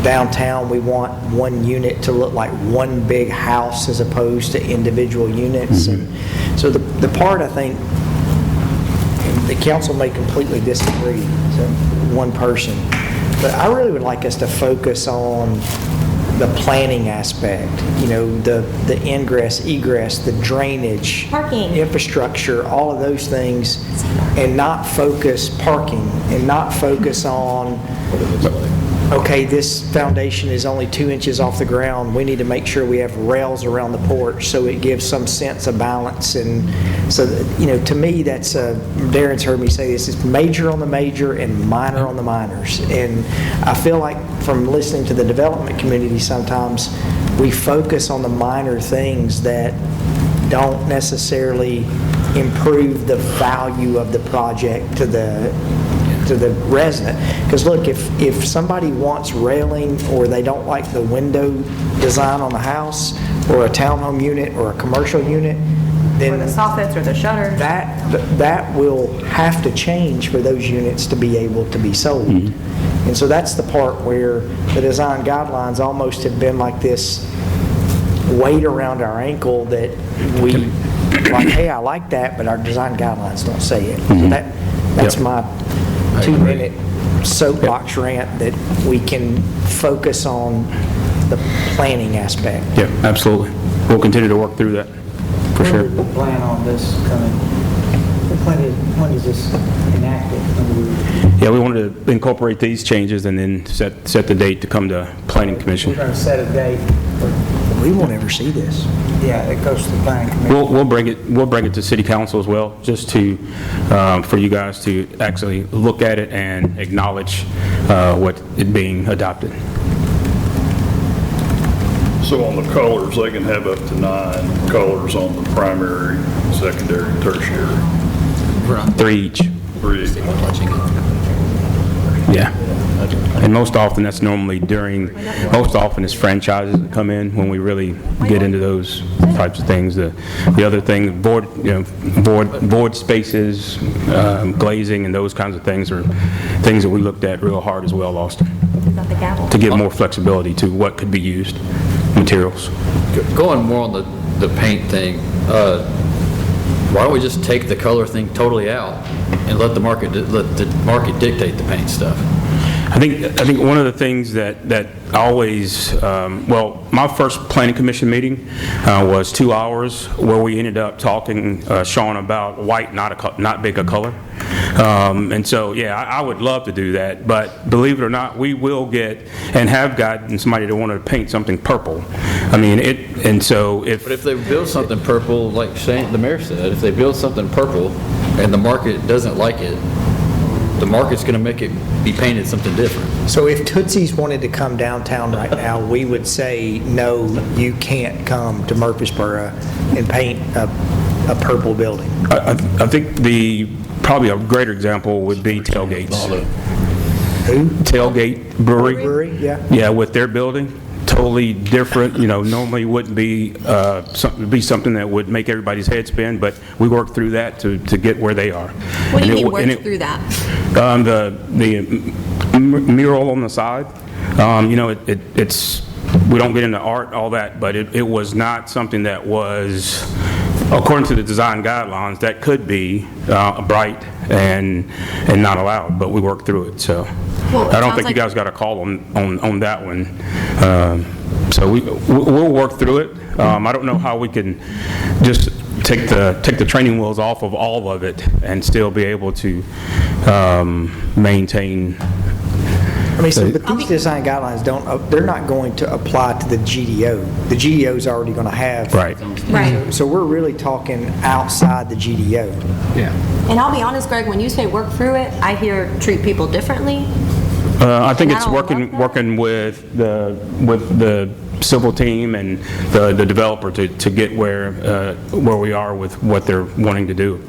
downtown, we want one unit to look like one big house as opposed to individual units. And so the part, I think, the council may completely disagree, so one person, but I really would like us to focus on the planning aspect, the ingress, egress, the drainage, Parking. infrastructure, all of those things, and not focus parking, and not focus on, okay, this foundation is only 2 inches off the ground. We need to make sure we have rails around the porch so it gives some sense of balance. And so, to me, that's, Darren's heard me say this, it's major on the major and minor on the minors. And I feel like from listening to the development community, sometimes we focus on the minor things that don't necessarily improve the value of the project to the resident. Because look, if somebody wants railing, or they don't like the window design on the house, or a townhome unit, or a commercial unit, then Or the soffits or the shutters. that will have to change for those units to be able to be sold. And so that's the part where the design guidelines almost have been like this weight around our ankle that we like, hey, I like that, but our design guidelines don't say it. That's my 2-minute soapbox rant, that we can focus on the planning aspect. Yeah, absolutely. We'll continue to work through that, for sure. When did the plan on this coming? When is this enacted? Yeah, we wanted to incorporate these changes and then set the date to come to Planning Commission. We're going to set a date. We won't ever see this. Yeah, it goes to the planning commission. We'll bring it to City Council as well, just to for you guys to actually look at it and acknowledge what it being adopted. So on the colors, they can have up to 9 colors on the primary, secondary, and tertiary. 3 each. 3. Yeah. And most often, that's normally most often it's franchises that come in when we really get into those types of things. The other thing, board spaces, glazing, and those kinds of things are things that we looked at real hard as well, Austin, to give more flexibility to what could be used, materials. Going more on the paint thing, why don't we just take the color thing totally out and let the market dictate the paint stuff? I think one of the things that always, my first planning commission meeting was 2 hours, where we ended up talking, Sean, about white not being a color. And so, yeah, I would love to do that, but believe it or not, we will get and have gotten somebody to want to paint something purple. I mean, But if they build something purple, like the mayor said, if they build something purple and the market doesn't like it, the market's going to make it be painted something different. So if Tootsie's wanted to come downtown right now, we would say, no, you can't come to Murfreesboro and paint a purple building. I think probably a greater example would be Tailgates. Who? Tailgate Brewery. Brewery, yeah. Yeah, with their building, totally different, normally wouldn't be something that would make everybody's head spin, but we worked through that to get where they are. What do you mean worked through that? The mural on the side, it's, we don't get into art, all that, but it was not something that was, according to the design guidelines, that could be bright and not allowed, but we worked through it, so. Well, I don't think you guys got a call on that one. So we'll work through it. I don't know how we can just take the training wheels off of all of it and still be able to maintain. I mean, so, but these design guidelines they're not going to apply to the GDO. The GDO is already going to have. Right. Right. So we're really talking outside the GDO. Yeah. And I'll be honest, Greg, when you say work through it, I hear treat people differently. I think And I it's don't working with the civil team and the developer to get where we are with what they're wanting to do.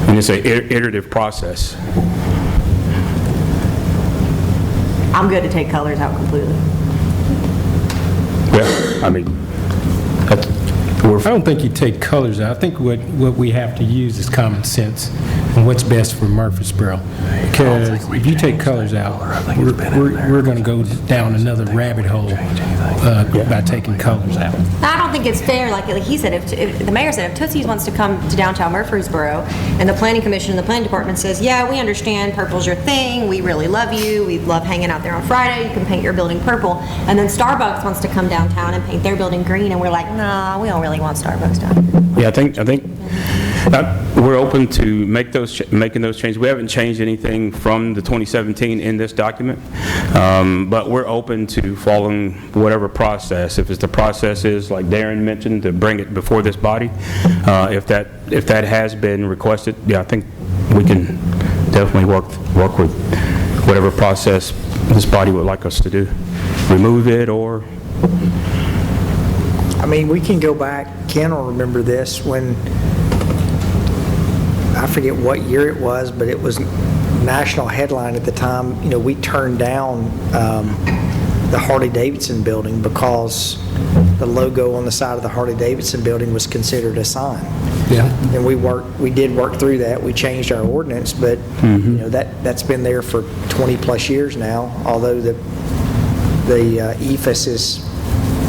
And it's an iterative process. I'm good to take colors out completely. Yeah, I mean, I don't think you take colors out. I think what we have to use is common sense and what's best for Murfreesboro. Because if you take colors out, we're going to go down another rabbit hole by taking colors out. I don't think it's fair, like he said, if the mayor said, if Tootsie's wants to come to downtown Murfreesboro, and the planning commission and the planning department says, yeah, we understand purple's your thing, we really love you, we love hanging out there on Friday, you can paint your building purple, and then Starbucks wants to come downtown and paint their building green, and we're like, nah, we don't really want Starbucks down here. yeah, I think we're open to making those changes. We haven't changed anything from the 2017 in this document, but we're open to following whatever process. If it's the process is, like Darren mentioned, to bring it before this body, if that has been requested, yeah, I think we can definitely work with whatever process this body would like us to do. Remove it or... I mean, we can go back, Ken will remember this, when, I forget what year it was, but it was national headline at the time, we turned down the Harley-Davidson building because the logo on the side of the Harley-Davidson building was considered a sign. Yeah. And we did work through that. We changed our ordinance, but that's been there for 20-plus years now, although the ethos is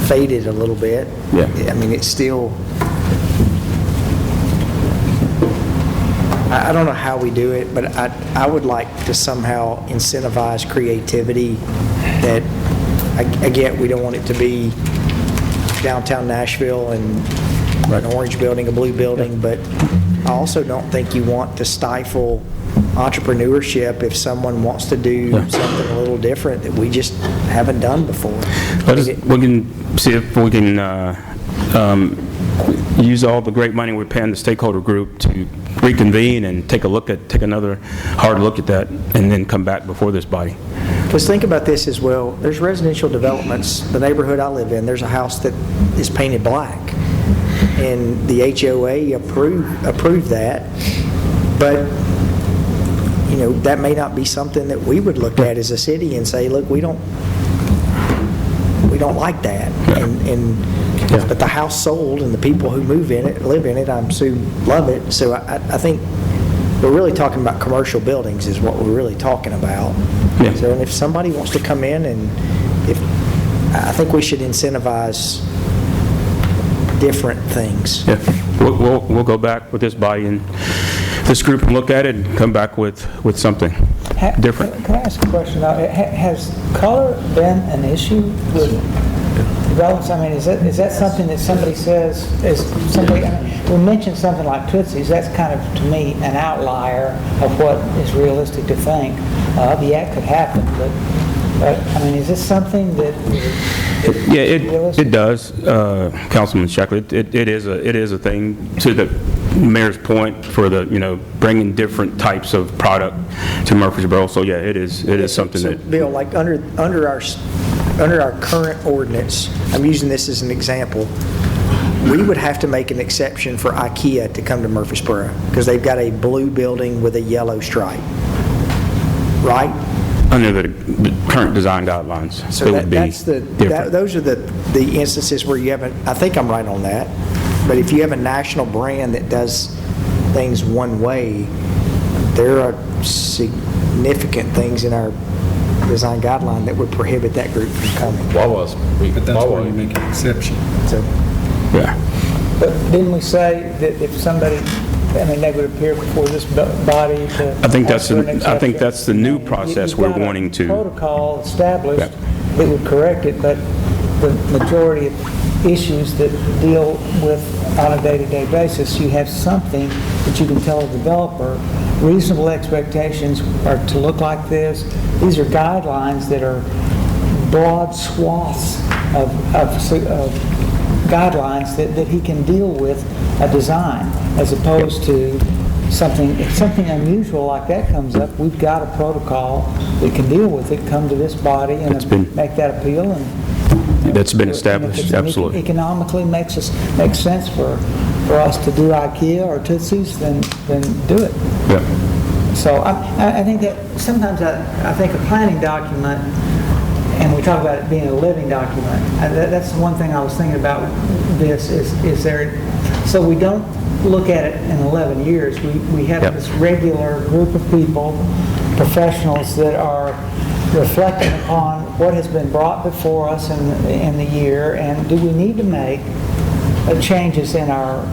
faded a little bit. Yeah. I mean, it's still, I don't know how we do it, but I would like to somehow incentivize creativity that, I get we don't want it to be downtown Nashville and an orange building, a blue building, but I also don't think you want to stifle entrepreneurship if someone wants to do something a little different that we just haven't done before. We can see if we can use all the great money we're paying the stakeholder group to reconvene and take another hard look at that, and then come back before this body. Because think about this as well. There's residential developments. The neighborhood I live in, there's a house that is painted black, and the HOA approved that, but that may not be something that we would look at as a city and say, look, we don't like that. But the house sold, and the people who live in it, I assume, love it. So I think we're really talking about commercial buildings is what we're really talking about. Yeah. So, and if somebody wants to come in, and I think we should incentivize different things. Yeah, we'll go back with this body and this group and look at it and come back with something different. Can I ask a question? Has color been an issue with developments? I mean, is that something that somebody says, we mentioned something like Tootsie's, that's kind of, to me, an outlier of what is realistic to think. That could happen, but I mean, is this something that it does, Councilman Shackley. It is a thing to Mayor's point for the, bringing different types of product to Murfreesboro. So, yeah, it is something So, that, Bill, like under our current ordinance, I'm using this as an example, we would have to make an exception for IKEA to come to Murfreesboro because they've got a blue building with a yellow stripe, right? under the current design guidelines, So it would be that's different. those are the instances where you haven't, I think I'm right on that, but if you have a national brand that does things one way, there are significant things in our design guideline that would prohibit that group from coming. Wawa's. But that's where you make an exception. So, Yeah. But didn't we say that if somebody, they would appear before this body to... I think that's ask for an the exception? new process You've we're got a wanting to. protocol established Yeah. that would correct it, but the majority of issues that deal with on a day-to-day basis, you have something that you can tell a developer, reasonable expectations are to look like this. These are guidelines that are broad swaths of guidelines that he can deal with a design, as opposed to something, if something unusual like that comes up, we've got a protocol that can deal with it, come to this body and make that appeal. And That's been and if established, it's absolutely. economically makes sense for us to do IKEA or Tootsie's, then do it. Yeah. So I think that sometimes I think a planning document, and we talk about it being a living document, that's the one thing I was thinking about this is there, so we don't look at it in 11 years. We have Yep. this regular group of people, professionals that are reflecting upon what has been brought before us in the year, and do we need to make changes in our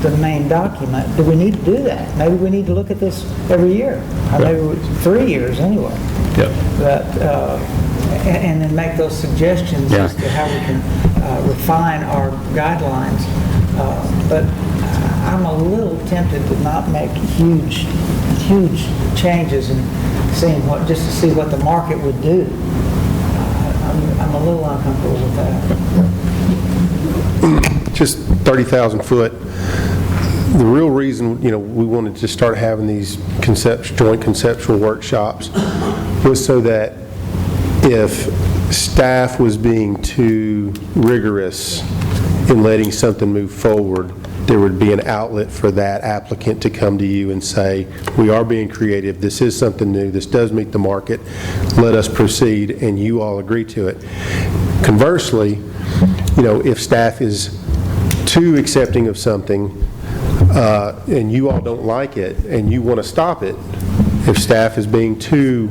the main document? Do we need to do that? Maybe we need to look at this every year, or maybe 3 years anyway. Yeah. But and then make those suggestions Yeah. as to how we can refine our guidelines. But I'm a little tempted to not make huge changes and just to see what the market would do. I'm a little uncomfortable with that. Just 30,000 foot. The real reason, we wanted to start having these joint conceptual workshops was so that if staff was being too rigorous in letting something move forward, there would be an outlet for that applicant to come to you and say, we are being creative, this is something new, this does meet the market, let us proceed, and you all agree to it. Conversely, if staff is too accepting of something and you all don't like it and you want to stop it, if staff is being too,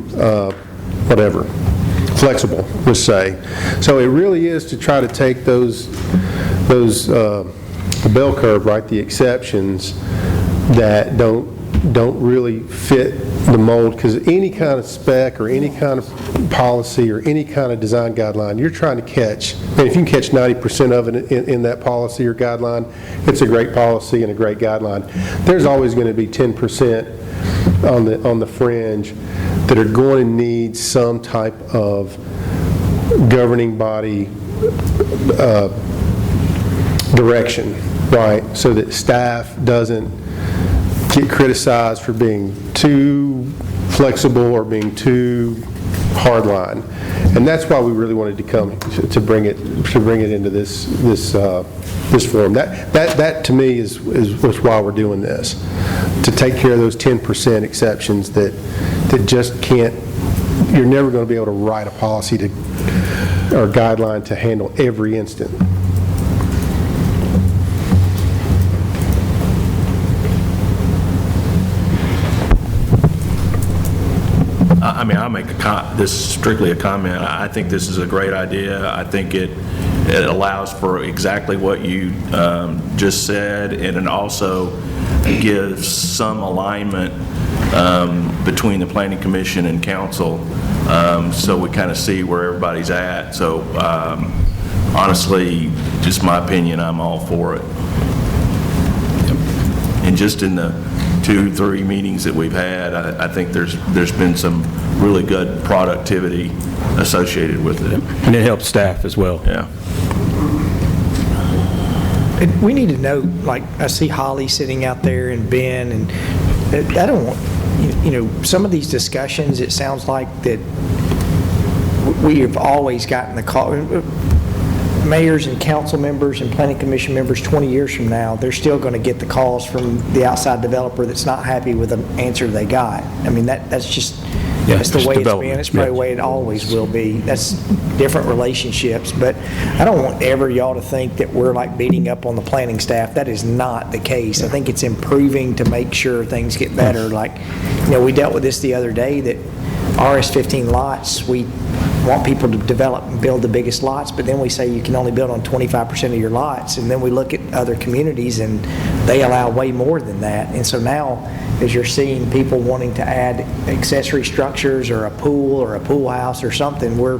flexible, let's say. So it really is to try to take those the bell curve, right, the exceptions that don't really fit the mold, because any kind of spec or any kind of policy or any kind of design guideline, you're trying to catch, and if you can catch 90% of it in that policy or guideline, it's a great policy and a great guideline. There's always going to be 10% on the fringe that are going to need some type of governing body direction, right? So that staff doesn't get criticized for being too flexible or being too hardline. And that's why we really wanted to come to bring it into this forum. That to me is why we're doing this, to take care of those 10% exceptions that just can't. You're never going to be able to write a policy or guideline to handle every instant. I'll make this is strictly a comment. I think this is a great idea. I think it allows for exactly what you just said, and it also gives some alignment between the Planning Commission and Council, so we kind of see where everybody's at. So honestly, just my opinion, I'm all for it. And just in the 2-3 meetings that we've had, I think there's been some really good productivity associated with it. And it helps staff as well. Yeah. we need to know, like, I see Holly sitting out there and Ben, and I don't want, some of these discussions, it sounds like that we have always gotten the call. Mayors and council members and planning commission members 20 years from now, they're still going to get the calls from the outside developer that's not happy with the answer they got. I mean, that's just, that's the way it's been. It's probably the way it always will be. That's different relationships. But I don't want ever y'all to think that we're like beating up on the planning staff. That is not the case. I think it's improving to make sure things get better. Like, we dealt with this the other day that RS-15 lots, we want people to develop and build the biggest lots, but then we say you can only build on 25% of your lots, and then we look at other communities and they allow way more than that. And so now, as you're seeing people wanting to add accessory structures or a pool house or something, we're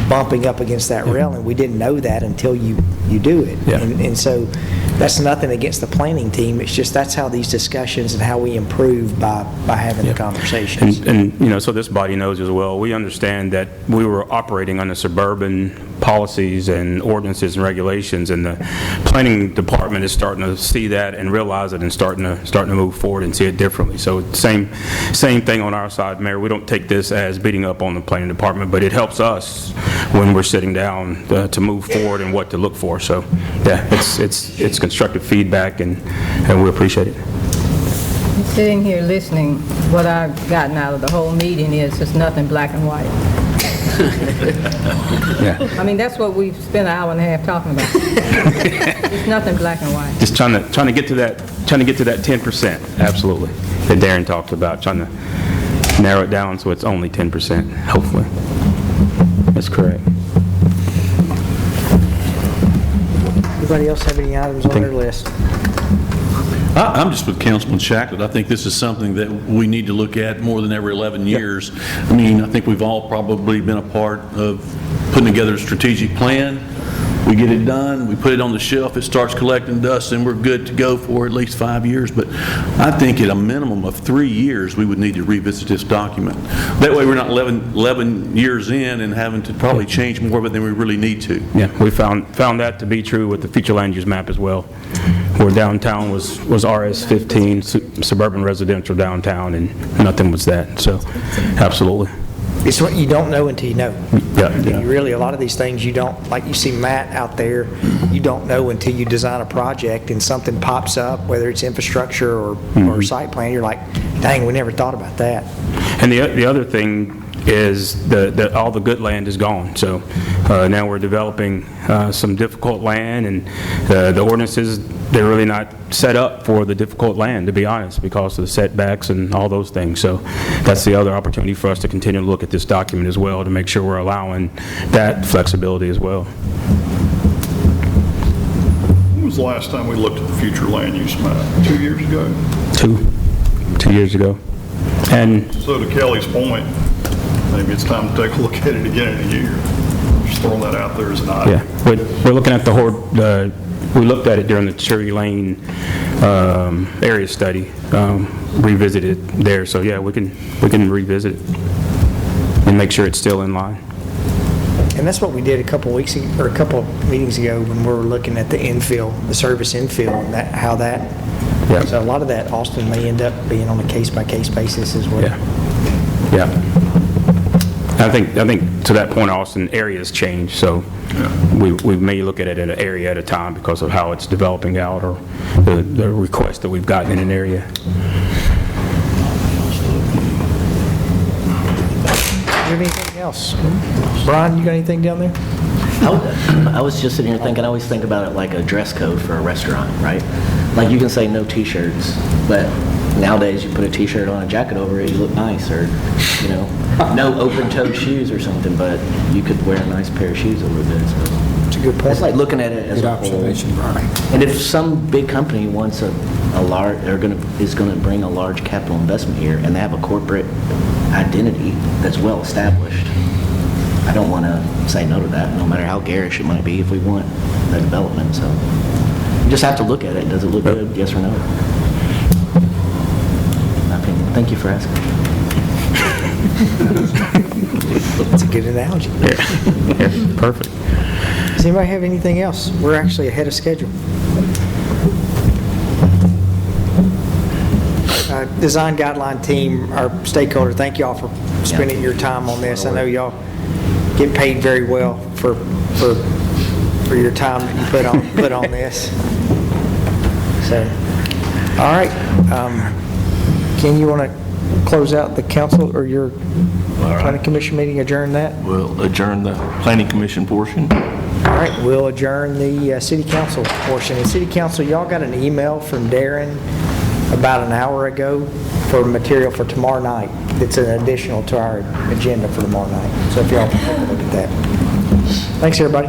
bumping up against that rail, and we didn't know that until you do it. Yeah. And so that's nothing against the planning team. It's just that's how these discussions and how we improve by having the conversations. And so this body knows as well, we understand that we were operating under suburban policies and ordinances and regulations, and the planning department is starting to see that and realize it and starting to move forward and see it differently. So same thing on our side, Mayor. We don't take this as beating up on the planning department, but it helps us when we're sitting down to move forward and what to look for. So yeah, it's constructive feedback, and we appreciate it. Sitting here listening, what I've gotten out of the whole meeting is it's nothing black and white. Yeah. I mean, that's what we've spent an hour and a half talking about. It's nothing black and white. Just trying to get to that 10%, absolutely, that Darren talked about, trying to narrow it down so it's only 10%, hopefully. That's correct. Anybody else have any items on their list? I'm just with Councilman Shacklet. I think this is something that we need to look at more than every 11 years. I mean, I think we've all probably been a part of putting together a strategic plan. We get it done, we put it on the shelf, it starts collecting dust, and we're good to go for at least 5 years. But I think at a minimum of 3 years, we would need to revisit this document. That way we're not 11 years in and having to probably change more of it than we really need to. Yeah, we found that to be true with the future land use map as well, where downtown was RS-15, suburban residential downtown, and nothing was that. So, absolutely. It's what you don't know until you know. Yeah. You really, a lot of these things you don't, like you see Matt out there, you don't know until you design a project and something pops up, whether it's infrastructure or site plan, you're like, dang, we never thought about that. And the other thing is all the good land is gone. So now we're developing some difficult land, and the ordinances, they're really not set up for the difficult land, to be honest, because of the setbacks and all those things. So that's the other opportunity for us to continue to look at this document as well, to make sure we're allowing that flexibility as well. When was the last time we looked at the future land use map? 2 years ago? 2 years ago. And So to Kelly's point, maybe it's time to take a look at it again in a year. Just throwing that out there as an idea. yeah, we're looking at we looked at it during the Cherry Lane area study, revisited there. So yeah, we can revisit it and make sure it's still in line. And that's what we did a couple weeks ago, or a couple of meetings ago, when we were looking at the infill, the service infill, and how that. Yeah. So a lot of that, Austin, may end up being on a case-by-case basis as well. Yeah. I think to that point, Austin, areas change, so we may look at it an area at a time because of how it's developing out, or the request that we've gotten in an area. Do you have anything else? Brian, you got anything down there? I was just sitting here thinking, I always think about it like a dress code for a restaurant, right? Like you can say no t-shirts, but nowadays you put a t-shirt on, a jacket over it, you look nice, or, no open-toed shoes or something, but you could wear a nice pair of shoes over it. So it's a good point. It's like looking at it as a whole. And if some big company wants is going to bring a large capital investment here, and they have a corporate identity that's well established, I don't want to say no to that, no matter how garish it might be, if we want the development. So you just have to look at it. Does it look good? Yes or no? My opinion. Thank you for asking. It's a good analogy. Yeah. Perfect. Does anybody have anything else? We're actually ahead of schedule. design guideline team, our stakeholder, thank y'all for spending your time on this. I know y'all get paid very well for your time that you put on this. So, all right. Ken, you want to close out the council or your planning commission meeting, adjourn that? We'll adjourn the planning commission portion. All right, we'll adjourn the city council portion. And city council, y'all got an email from Darren about an hour ago for material for tomorrow night. It's an additional to our agenda for tomorrow night. So if y'all can take a look at that. Thanks, everybody.